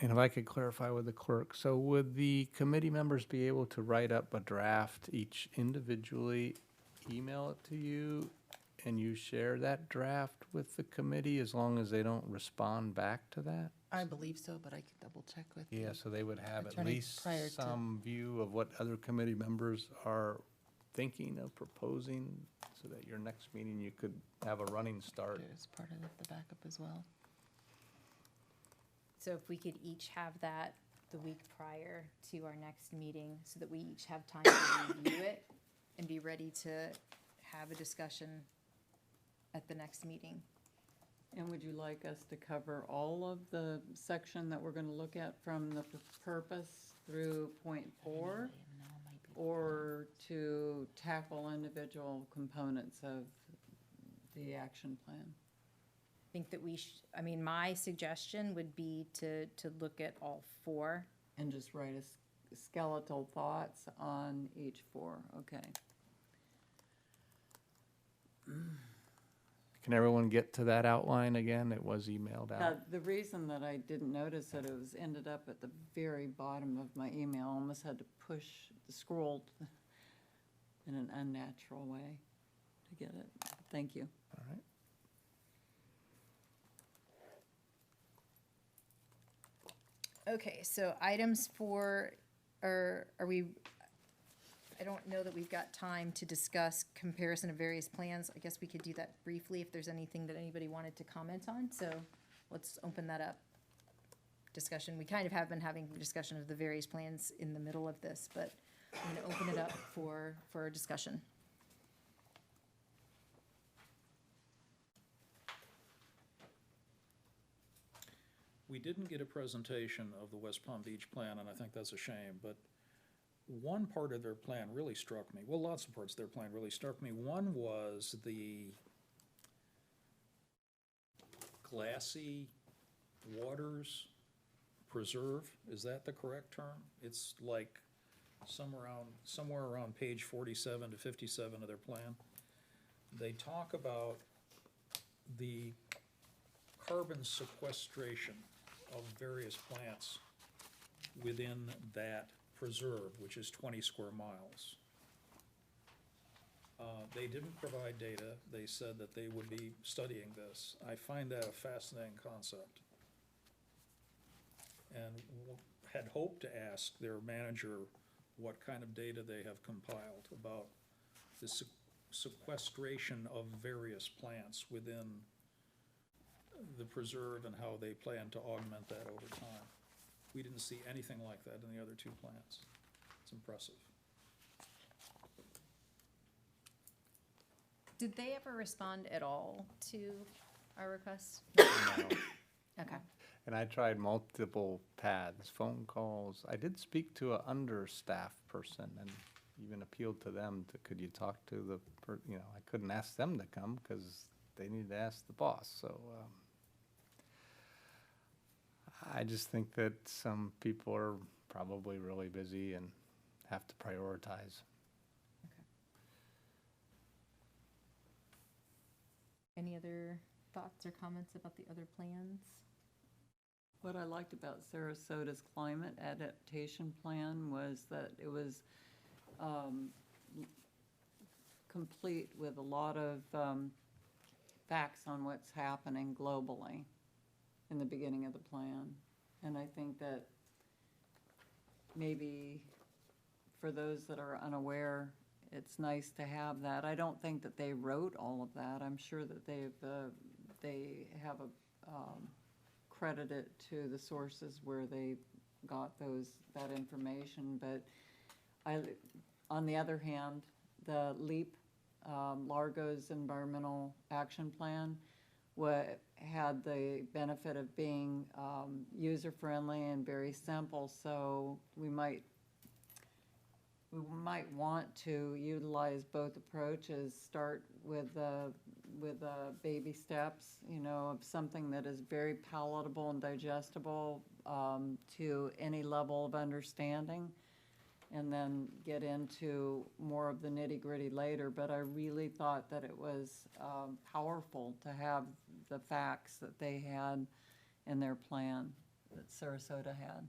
And if I could clarify with the clerk, so would the committee members be able to write up a draft each individually, email it to you, and you share that draft with the committee as long as they don't respond back to that? I believe so, but I can double check with you. Yeah, so they would have at Attorney least prior to- some view of what other committee members are thinking of proposing, so that your next meeting you could have a running start. There's part of the backup as well. So if we could each have that the week prior to our next meeting, so that we each have time to review it and be ready to have a discussion at the next meeting. And would you like us to cover all of the section that we're gonna look at from the purpose through point 4? Or to tackle individual components of the action plan? I think that I mean, my suggestion would be to look at all 4. And just write skeletal thoughts on each 4, okay. Can everyone get to that outline again? It was emailed Now, out. the reason that I didn't notice that it was ended up at the very bottom of my email, I almost had to scroll in an unnatural way to get it. Thank you. All right. Okay, so items for, are we, I don't know that we've got time to discuss comparison of various plans. I guess we could do that briefly if there's anything that anybody wanted to comment on, so let's open that up. Discussion, we kind of have been having discussion of the various plans in the middle of this, but I'm gonna open it up for a discussion. We didn't get a presentation of the West Palm Beach plan, and I think that's a shame, but one part of their plan really struck me. Well, lots of parts of their plan really struck me. One was the glassy waters preserve. Is that the correct term? It's like somewhere around page 47 to 57 of their plan. They talk about the carbon sequestration of various plants within that preserve, which is 20 square miles. They didn't provide data. They said that they would be studying this. I find that a fascinating concept. And had hoped to ask their manager what kind of data they have compiled about the sequestration of various plants within the preserve and how they plan to augment that over time. We didn't see anything like that in the other two plants. It's impressive. Did they ever respond at all to our request? No. Okay. And I tried multiple paths, phone calls. I did speak to an understaffed person and even appealed to them to, could you talk to the, I couldn't ask them to come because they needed to ask the boss. So I just think that some people are probably really busy and have to prioritize. Any other thoughts or comments about the other plans? What I liked about Sarasota's climate adaptation plan was that it was complete with a lot of facts on what's happening globally in the beginning of the plan. And I think that maybe for those that are unaware, it's nice to have that. I don't think that they wrote all of that. I'm sure that they have credited to the sources where they got that information. But on the other hand, the LEAP, Largo's Environmental Action Plan, had the benefit of being user-friendly and very simple. So we might want to utilize both approaches, start with baby steps, of something that is very palatable and digestible to any level of understanding, and then get into more of the nitty-gritty later. But I really thought that it was powerful to have the facts that they had in their plan, that Sarasota had.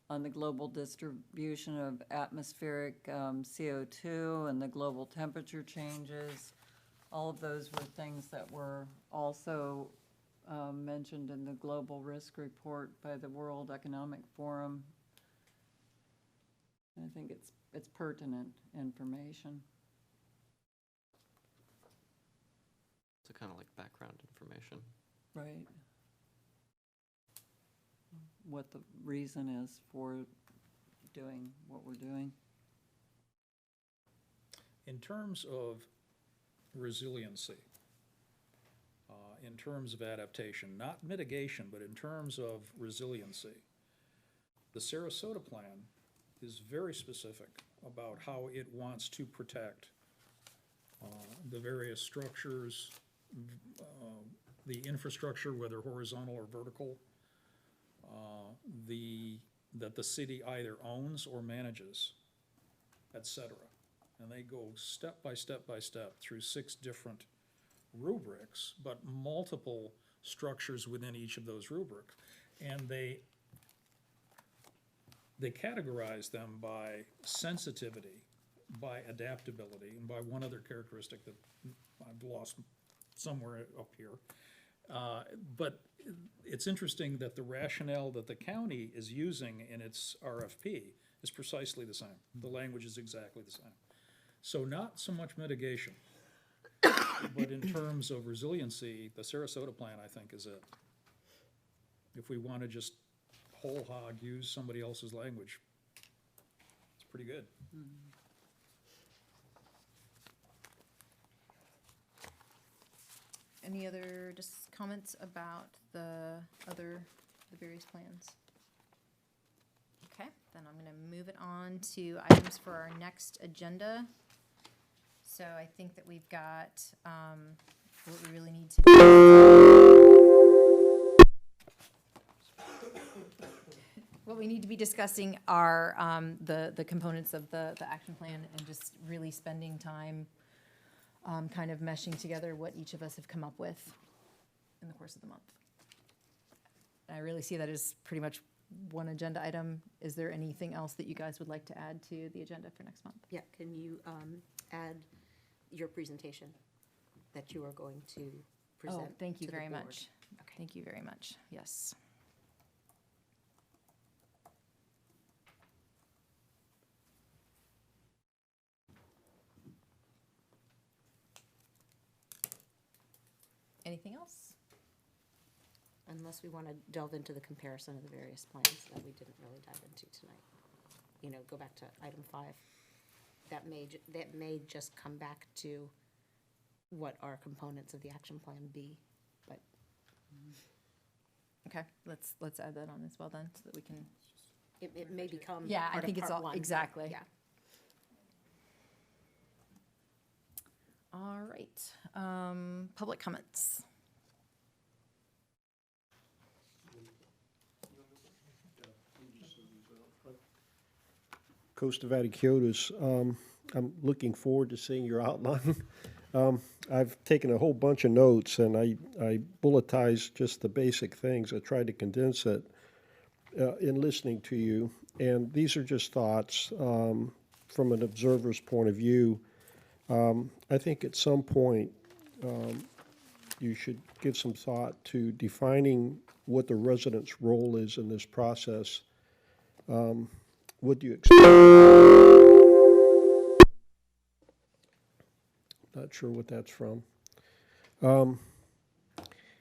On the global distribution of atmospheric CO2 and the global temperature changes. All of those were things that were also mentioned in the Global Risk Report by the World Economic Forum. And I think it's pertinent information. So kind of like background information. Right. What the reason is for doing what we're doing. In terms of resiliency, in terms of adaptation, not mitigation, but in terms of resiliency, the Sarasota plan is very specific about how it wants to protect the various structures, the infrastructure, whether horizontal or vertical, that the city either owns or manages, et cetera. And they go step by step by step through 6 different rubrics, but multiple structures within each of those rubrics. And they categorize them by sensitivity, by adaptability, and by one other characteristic that I've lost somewhere up here. But it's interesting that the rationale that the county is using in its RFP is precisely the same. The language is exactly the same. So not so much mitigation, but in terms of resiliency, the Sarasota plan, I think, is it. If we want to just whole hog use somebody else's language, it's pretty good. Any other just comments about the various plans? Okay, then I'm gonna move it on to items for our next agenda. So I think that we've got, what we really need to what we need to be discussing are, the components of the action plan and just really spending time kind of meshing together what each of us have come up with in the course of the month. I really see that as pretty much one agenda item. Is there anything else that you guys would like to add to the agenda for next month? Yeah, can you add your presentation that you are going to present? Oh, thank you to the very board? much. Okay. Thank you very much. Yes. Anything else? Unless we want to delve into the comparison of the various plans that we didn't really dive into tonight. You know, go back to item 5. That may just come back to what are components of the action plan be, but Okay, let's add that on as well then, so that we can. it may become Yeah, I part of think it's part all, one. exactly. Yeah. All right, public comments. Costa Vaticiotis. I'm looking forward to seeing your outline. I've taken a whole bunch of notes, and I bulletized just the basic things. I tried to condense it in listening to you. And these are just thoughts from an observer's point of view. I think at some point you should give some thought to defining what the resident's role is in this process. What do you expect? Not sure what that's from.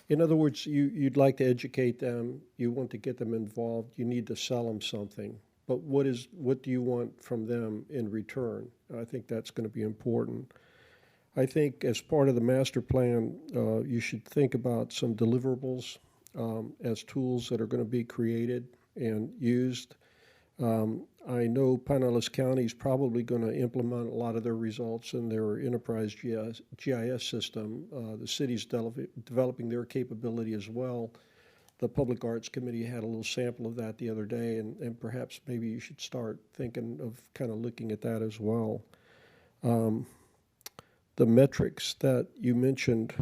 In other words, you'd like to educate them, you want to get them involved, you need to sell them something. But what do you want from them in return? I think that's going to be important. I think as part of the master plan, you should think about some deliverables as tools that are going to be created and used. I know Pinellas County is probably going to implement a lot of their results in their enterprise GIS system. The city's developing their capability as well. The Public Arts Committee had a little sample of that the other day, and perhaps maybe you should start thinking of kind of looking at that as well. The metrics that you mentioned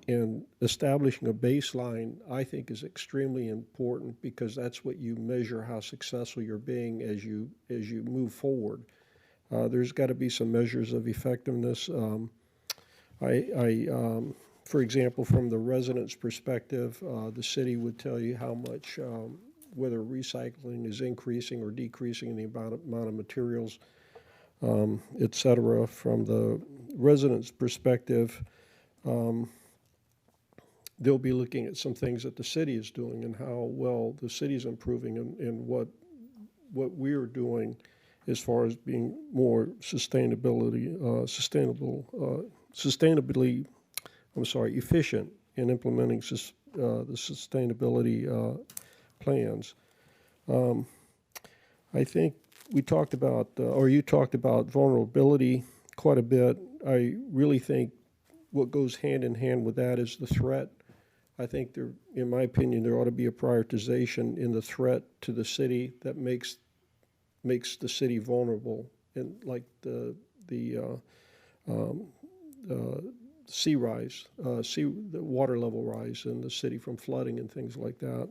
and establishing a baseline, I think, is extremely important because that's what you measure how successful you're being as you move forward. There's got to be some measures of effectiveness. For example, from the residents' perspective, the city would tell you how much, whether recycling is increasing or decreasing in the amount of materials, et cetera. From the residents' perspective, they'll be looking at some things that the city is doing and how well the city is improving and what we're doing as far as being more sustainably efficient in implementing the sustainability plans. I think we talked about, or you talked about vulnerability quite a bit. I really think what goes hand in hand with that is the threat. I think there, in my opinion, there ought to be a prioritization in the threat to the city that makes the city vulnerable, and like the sea rise, the water level rise in the city from flooding and things like that.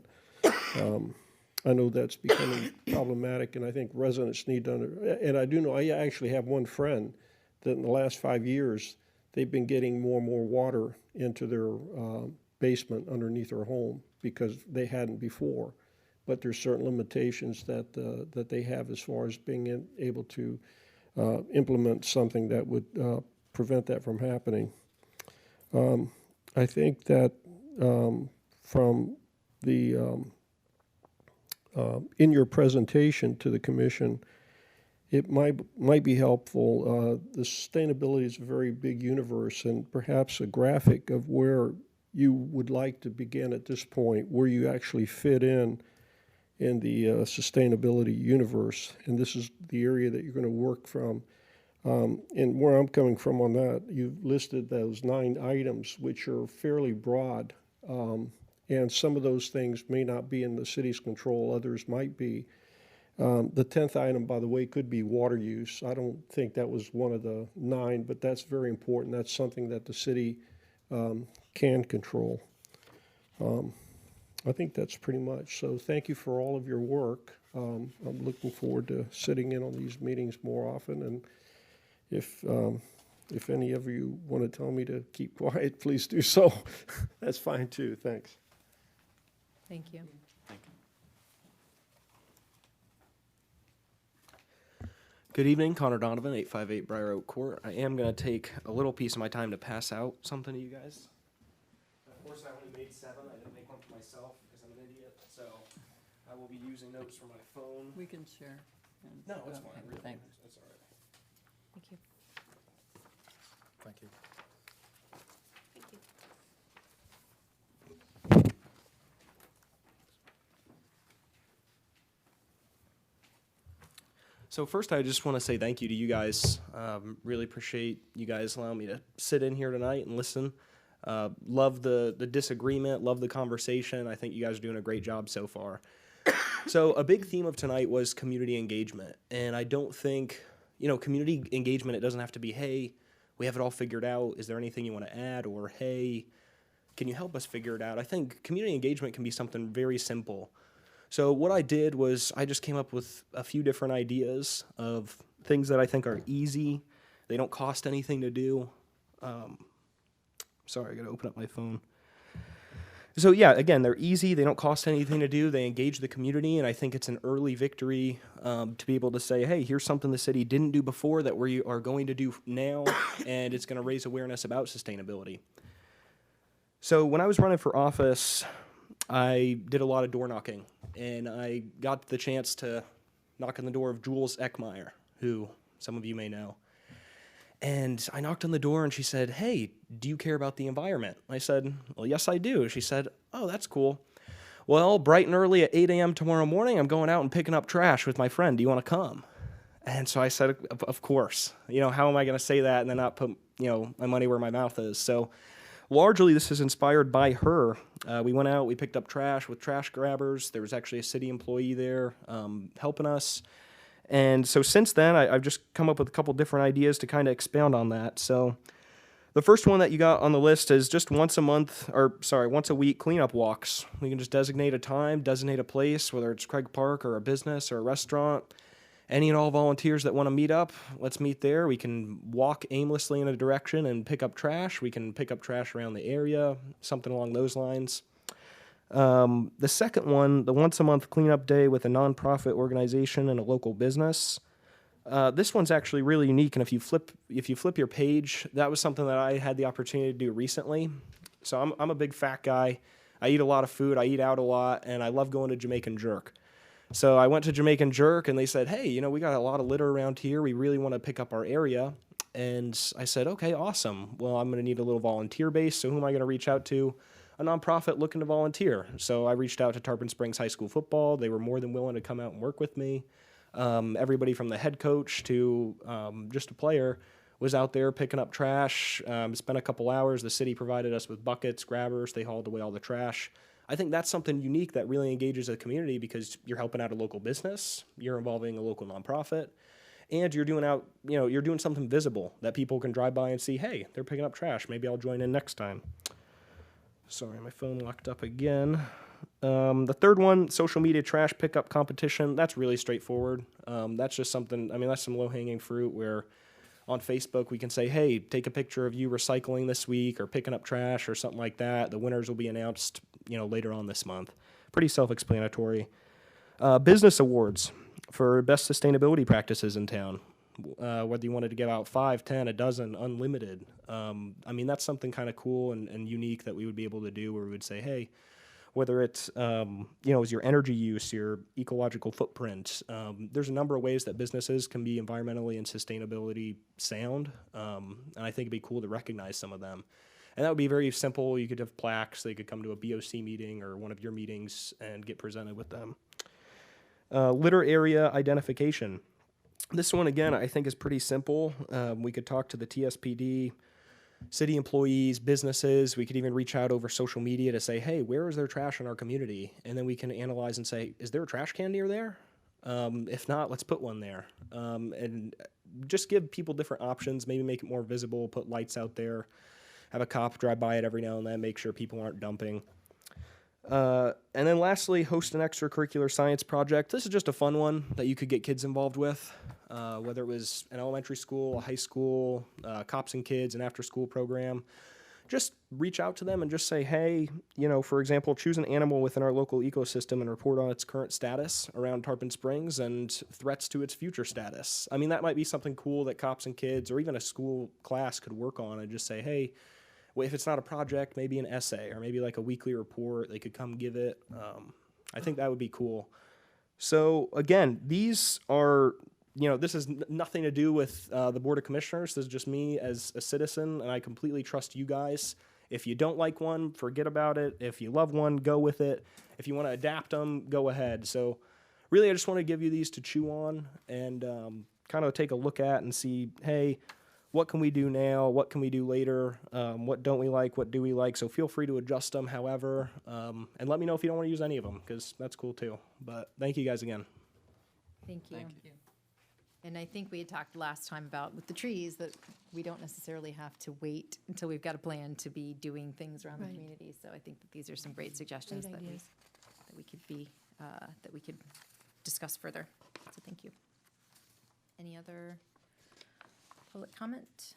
I know that's becoming problematic, and I think residents need to and I do know, I actually have one friend that in the last 5 years, they've been getting more and more water into their basement underneath their home because they hadn't before. But there's certain limitations that they have as far as being able to implement something that would prevent that from happening. I think that from the in your presentation to the commission, it might be helpful. The sustainability is a very big universe, and perhaps a graphic of where you would like to begin at this point, where you actually fit in the sustainability universe. And this is the area that you're going to work from. And where I'm coming from on that, you've listed those 9 items, which are fairly broad. And some of those things may not be in the city's control, others might be. The 10th item, by the way, could be water use. I don't think that was one of the 9, but that's very important. That's something that the city can control. I think that's pretty much. So thank you for all of your work. I'm looking forward to sitting in on these meetings more often. And if any of you want to tell me to keep quiet, please do so. That's fine too. Thanks. Thank you. Good evening, Connor Donovan, 858 Briar Oak Court. I am going to take a little piece of my time to pass out something to you guys. Of course, I only made 7. I didn't make one for myself because I'm an idiot. So I will be using notes from my phone. We can share. and No, it's stuff. fine. Okay, thanks. That's all right. Thank you. Thank you. So first, I just want to say thank you to you guys. Really appreciate you guys allowing me to sit in here tonight and listen. Love the disagreement, love the conversation. I think you guys are doing a great job so far. So a big theme of tonight was community engagement. And I don't think, community engagement, it doesn't have to be, hey, we have it all figured out. Is there anything you want to add? Or, hey, can you help us figure it out? I think community engagement can be something very simple. So what I did was I just came up with a few different ideas of things that I think are easy. They don't cost anything to do. Sorry, I gotta open up my phone. So yeah, again, they're easy. They don't cost anything to do. They engage the community, and I think it's an early victory to be able to say, hey, here's something the city didn't do before that we are going to do now, and it's gonna raise awareness about sustainability. So when I was running for office, I did a lot of door knocking, and I got the chance to knock on the door of Jules Eckmeyer, who some of you may know. And I knocked on the door, and she said, hey, do you care about the environment? I said, well, yes, I do. She said, oh, that's cool. Well, bright and early at 8 a.m. tomorrow morning, I'm going out and picking up trash with my friend. Do you want to come? And so I said, of course. How am I going to say that and then not put, my money where my mouth is? So largely, this is inspired by her. We went out, we picked up trash with trash grabbers. There was actually a city employee there helping us. And so since then, I've just come up with a couple different ideas to kind of expound on that. So the first one that you got on the list is just once a week cleanup walks. We can just designate a time, designate a place, whether it's Craig Park or a business or a restaurant. Any and all volunteers that want to meet up, let's meet there. We can walk aimlessly in a direction and pick up trash. We can pick up trash around the area, something along those lines. The second one, the once a month cleanup day with a nonprofit organization and a local business. This one's actually really unique, and if you flip your page, that was something that I had the opportunity to do recently. So I'm a big fat guy. I eat a lot of food. I eat out a lot, and I love going to Jamaican Jerk. So I went to Jamaican Jerk, and they said, hey, we got a lot of litter around here. We really want to pick up our area. And I said, okay, awesome. Well, I'm going to need a little volunteer base. So who am I going to reach out to? A nonprofit looking to volunteer. So I reached out to Tarpon Springs High School football. They were more than willing to come out and work with me. Everybody from the head coach to just a player was out there picking up trash. Spent a couple hours. The city provided us with buckets, grabbers. They hauled away all the trash. I think that's something unique that really engages the community because you're helping out a local business, you're involving a local nonprofit, and you're doing something visible that people can drive by and see, hey, they're picking up trash. Maybe I'll join in next time. Sorry, my phone locked up again. The third one, social media trash pickup competition. That's really straightforward. That's just something, that's some low-hanging fruit where on Facebook we can say, hey, take a picture of you recycling this week or picking up trash or something like that. The winners will be announced, later on this month. Pretty self-explanatory. Business awards for best sustainability practices in town. Whether you wanted to give out 5, 10, a dozen, unlimited. That's something kind of cool and unique that we would be able to do where we would say, hey, whether it's, is your energy use, your ecological footprint. There's a number of ways that businesses can be environmentally and sustainability sound. And I think it'd be cool to recognize some of them. And that would be very simple. You could have plaques. They could come to a BOC meeting or one of your meetings and get presented with them. Litter area identification. This one, again, I think is pretty simple. We could talk to the TSPD, city employees, businesses. We could even reach out over social media to say, hey, where is there trash in our community? And then we can analyze and say, is there a trash can near there? If not, let's put one there. And just give people different options, maybe make it more visible, put lights out there, have a cop drive by it every now and then, make sure people aren't dumping. And then lastly, host an extracurricular science project. This is just a fun one that you could get kids involved with, whether it was an elementary school, a high school, cops and kids, an after-school program. Just reach out to them and just say, hey, for example, choose an animal within our local ecosystem and report on its current status around Tarpon Springs and threats to its future status. I mean, that might be something cool that cops and kids or even a school class could work on and just say, hey, well, if it's not a project, maybe an essay or maybe like a weekly report, they could come give it. I think that would be cool. So again, these are, this has nothing to do with the Board of Commissioners. This is just me as a citizen, and I completely trust you guys. If you don't like one, forget about it. If you love one, go with it. If you want to adapt them, go ahead. So really, I just want to give you these to chew on and kind of take a look at and see, hey, what can we do now? What can we do later? What don't we like? What do we like? So feel free to adjust them however. And let me know if you don't want to use any of them, because that's cool too. But thank you guys again. Thank you. Thank you. And I think we had talked last time about with the trees that we don't necessarily have to wait until we've got a plan to be doing things around the Right. community. So I think that these are some great suggestions Great that ideas. we could discuss further. So thank you. Any other public comment?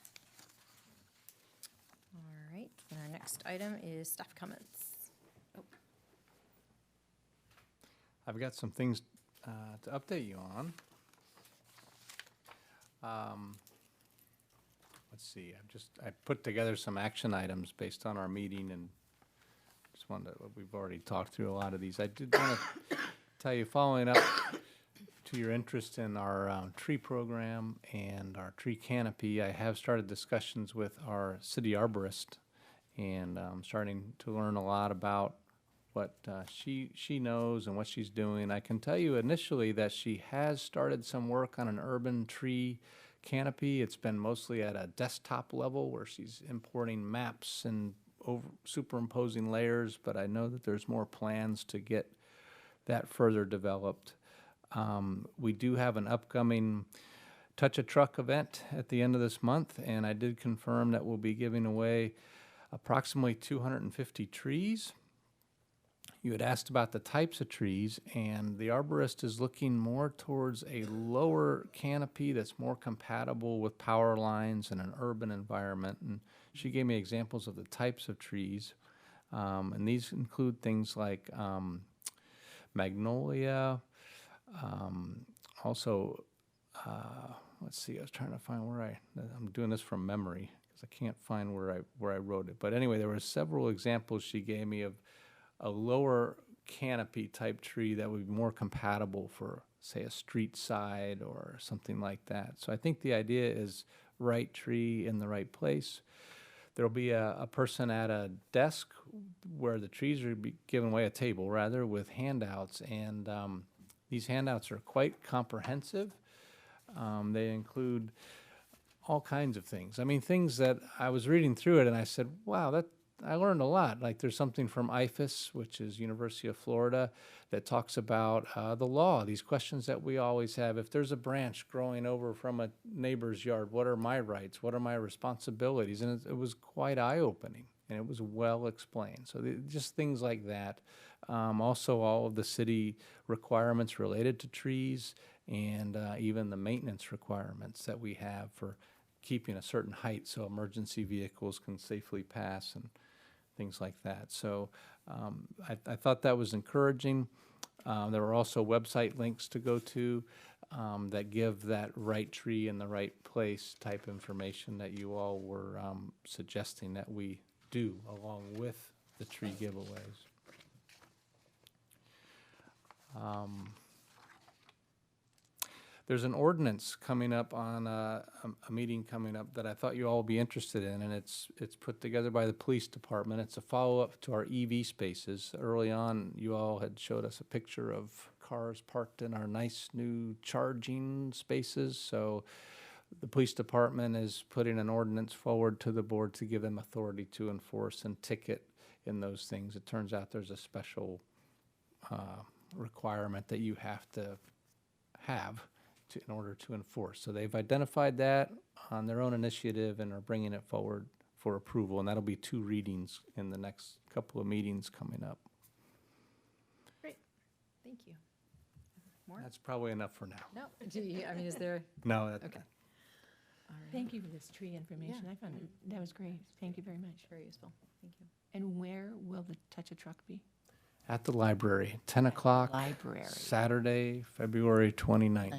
All right, then our next item is staff comments. I've got some things to update you on. Let's see, I put together some action items based on our meeting and just wanted to, we've already talked through a lot of these. I did want to tell you, following up to your interest in our tree program and our tree canopy, I have started discussions with our city arborist, and I'm starting to learn a lot about what she knows and what she's doing. I can tell you initially that she has started some work on an urban tree canopy. It's been mostly at a desktop level where she's importing maps and superimposing layers, but I know that there's more plans to get that further developed. We do have an upcoming Touch a Truck event at the end of this month, and I did confirm that we'll be giving away approximately 250 trees. You had asked about the types of trees, and the arborist is looking more towards a lower canopy that's more compatible with power lines in an urban environment. And she gave me examples of the types of trees, and these include things like magnolia, also, let's see, I was trying to find I'm doing this from memory because I can't find where I wrote it. But anyway, there were several examples she gave me of a lower canopy type tree that would be more compatible for, say, a street side or something like that. So I think the idea is right tree in the right place. There'll be a person at a desk where the trees are given away, a table rather, with handouts, and these handouts are quite comprehensive. They include all kinds of things. I mean, things that I was reading through it and I said, wow, I learned a lot. Like there's something from IFAS, which is University of Florida, that talks about the law, these questions that we always have. If there's a branch growing over from a neighbor's yard, what are my rights? What are my responsibilities? And it was quite eye-opening, and it was well explained. So just things like that. Also, all of the city requirements related to trees and even the maintenance requirements that we have for keeping a certain height so emergency vehicles can safely pass and things like that. So I thought that was encouraging. There were also website links to go to that give that right tree in the right place type information that you all were suggesting that we do along with the tree giveaways. There's an ordinance coming up on a meeting coming up that I thought you all would be interested in, and it's put together by the police department. It's a follow-up to our EV spaces. Early on, you all had showed us a picture of cars parked in our nice new charging spaces. So the police department is putting an ordinance forward to the board to give them authority to enforce and ticket in those things. It turns out there's a special requirement that you have to have in order to enforce. So they've identified that on their own initiative and are bringing it forward for approval, and that'll be 2 readings in the next couple of meetings coming up. Thank you. More? That's probably enough for now. No, do you, I mean, is there, No, that, okay. All right. Thank you for this tree information. Yeah. I found it, that was great. Thank you very much. Very useful. Thank you. And where will the Touch a Truck be? at the library, 10 o'clock, Library. Saturday, February 29th.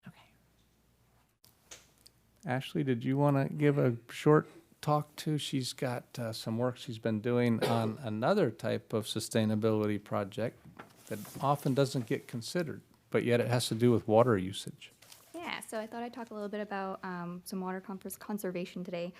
Okay. Ashley, did you want to give a short talk too? She's got some work she's been doing on another type of sustainability project that often doesn't get considered, but yet it has to do with water usage. Yeah, so I thought I'd talk a little bit about some water conservation today.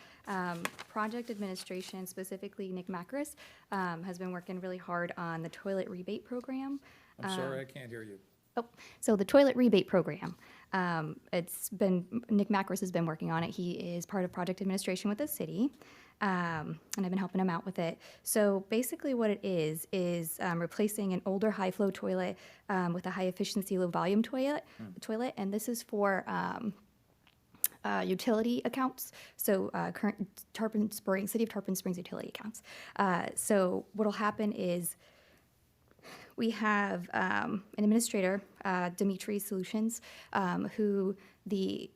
Project administration, specifically Nick Macris, has been working really hard on the toilet rebate program. I'm sorry, I can't hear you. Oh, so the toilet rebate program, Nick Macris has been working on it. He is part of project administration with the city, and I've been helping him out with it. So basically what it is replacing an older high-flow toilet with a high-efficiency, low-volume toilet, and this is for utility accounts, so current City of Tarpon Springs utility accounts. So what'll happen is we have an administrator, Dimitri Solutions, who the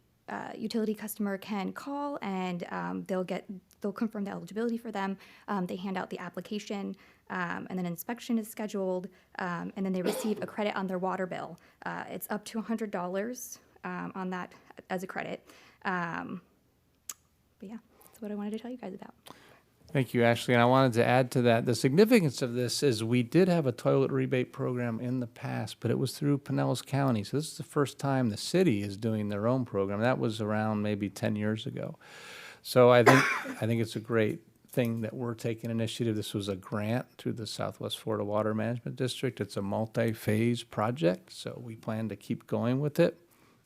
utility customer can call, and they'll confirm the eligibility for them. They hand out the application, and then inspection is scheduled, and then they receive a credit on their water bill. It's up to $100 on that as a credit. But yeah, that's what I wanted to tell you guys about. Thank you, Ashley. And I wanted to add to that, the significance of this is we did have a toilet rebate program in the past, but it was through Pinellas County. So this is the first time the city is doing their own program. That was around maybe 10 years ago. So I think it's a great thing that we're taking initiative. This was a grant through the Southwest Florida Water Management District. It's a multi-phase project, so we plan to keep going with it.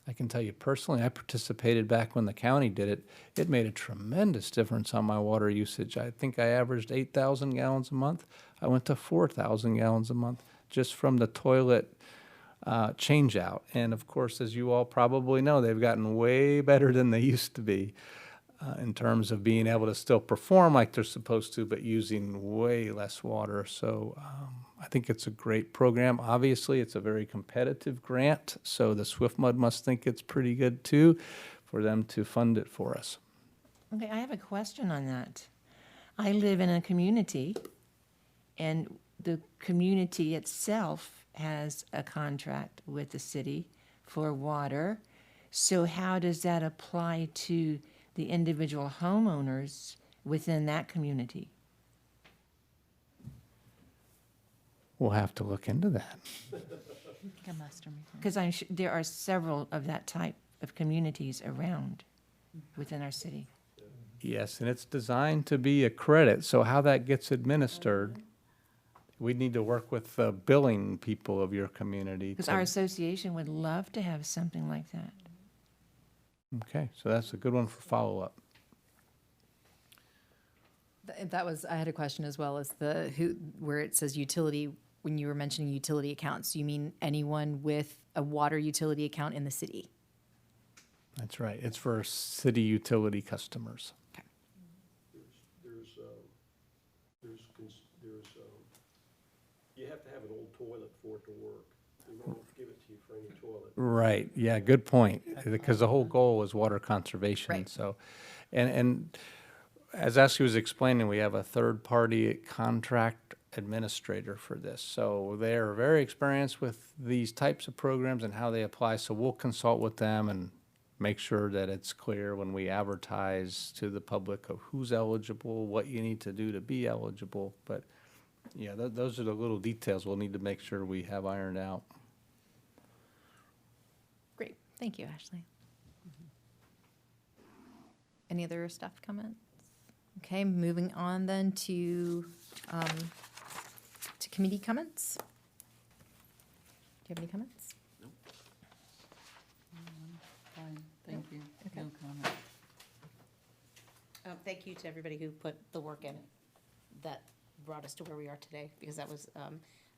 I can tell you personally, I participated back when the county did it. It made a tremendous difference on my water usage. I think I averaged 8,000 gallons a month. I went to 4,000 gallons a month just from the toilet change out. And of course, as you all probably know, they've gotten way better than they used to be in terms of being able to still perform like they're supposed to, but using way less water. So I think it's a great program. Obviously, it's a very competitive grant, so the SwiftMud must think it's pretty good too for them to fund it for us. Okay, I have a question on that. I live in a community, and the community itself has a contract with the city for water. So how does that apply to the individual homeowners within that community? We'll have to look into that. Because there are several of that type of communities around within our city. Yes, and it's designed to be a credit, so how that gets administered, we need to work with the billing people of your community. Because our association would love to have something like that. Okay, so that's a good one for follow-up. That was, I had a question as well as where it says utility, when you were mentioning utility accounts, you mean anyone with a water utility account in the city? That's right, it's for city utility customers. You have to have an old toilet for it to work. We won't give it to you for any toilet. Right, yeah, good point, because the whole goal is water conservation, Right. so, and as Ashley was explaining, we have a third-party contract administrator for this, so they're very experienced with these types of programs and how they apply, so we'll consult with them and make sure that it's clear when we advertise to the public of who's eligible, what you need to do to be eligible, but yeah, those are the little details we'll need to make sure we have ironed out. Great, thank you, Ashley. Any other staff comments? Okay, moving on then to committee comments. Do you have any comments? Fine, thank you. Okay. No comment. Thank you to everybody who put the work in that brought us to where we are today, because that was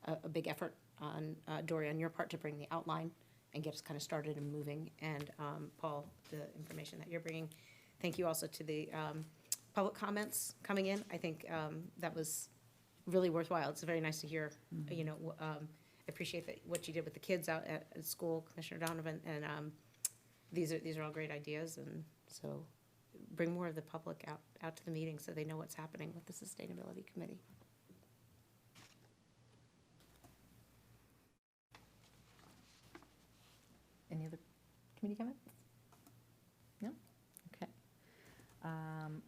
a big effort on, Dory, on your part to bring the outline and get us kind of started and moving. And Paul, the information that you're bringing. Thank you also to the public comments coming in. I think that was really worthwhile. It's very nice to hear, you know, appreciate that, what you did with the kids out at school, Commissioner Donovan, and these are all great ideas, and so bring more of the public out to the meeting so they know what's happening with the Sustainability Committee. Any other committee comments? No? Okay.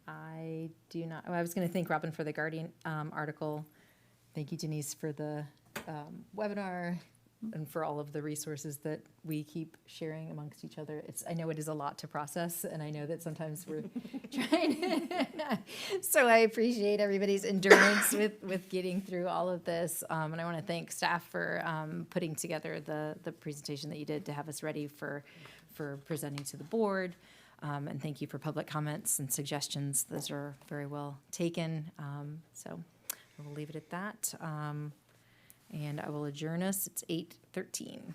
I do not, I was going to thank Robin for the Guardian article. Thank you, Denise, for the webinar and for all of the resources that we keep sharing amongst each other. I know it is a lot to process, and I know that sometimes we're trying. So I appreciate everybody's endurance with getting through all of this. And I want to thank staff for putting together the presentation that you did to have us ready for presenting to the board. And thank you for public comments and suggestions. Those are very well taken. So I will leave it at that. And I will adjourn us. It's 8:13.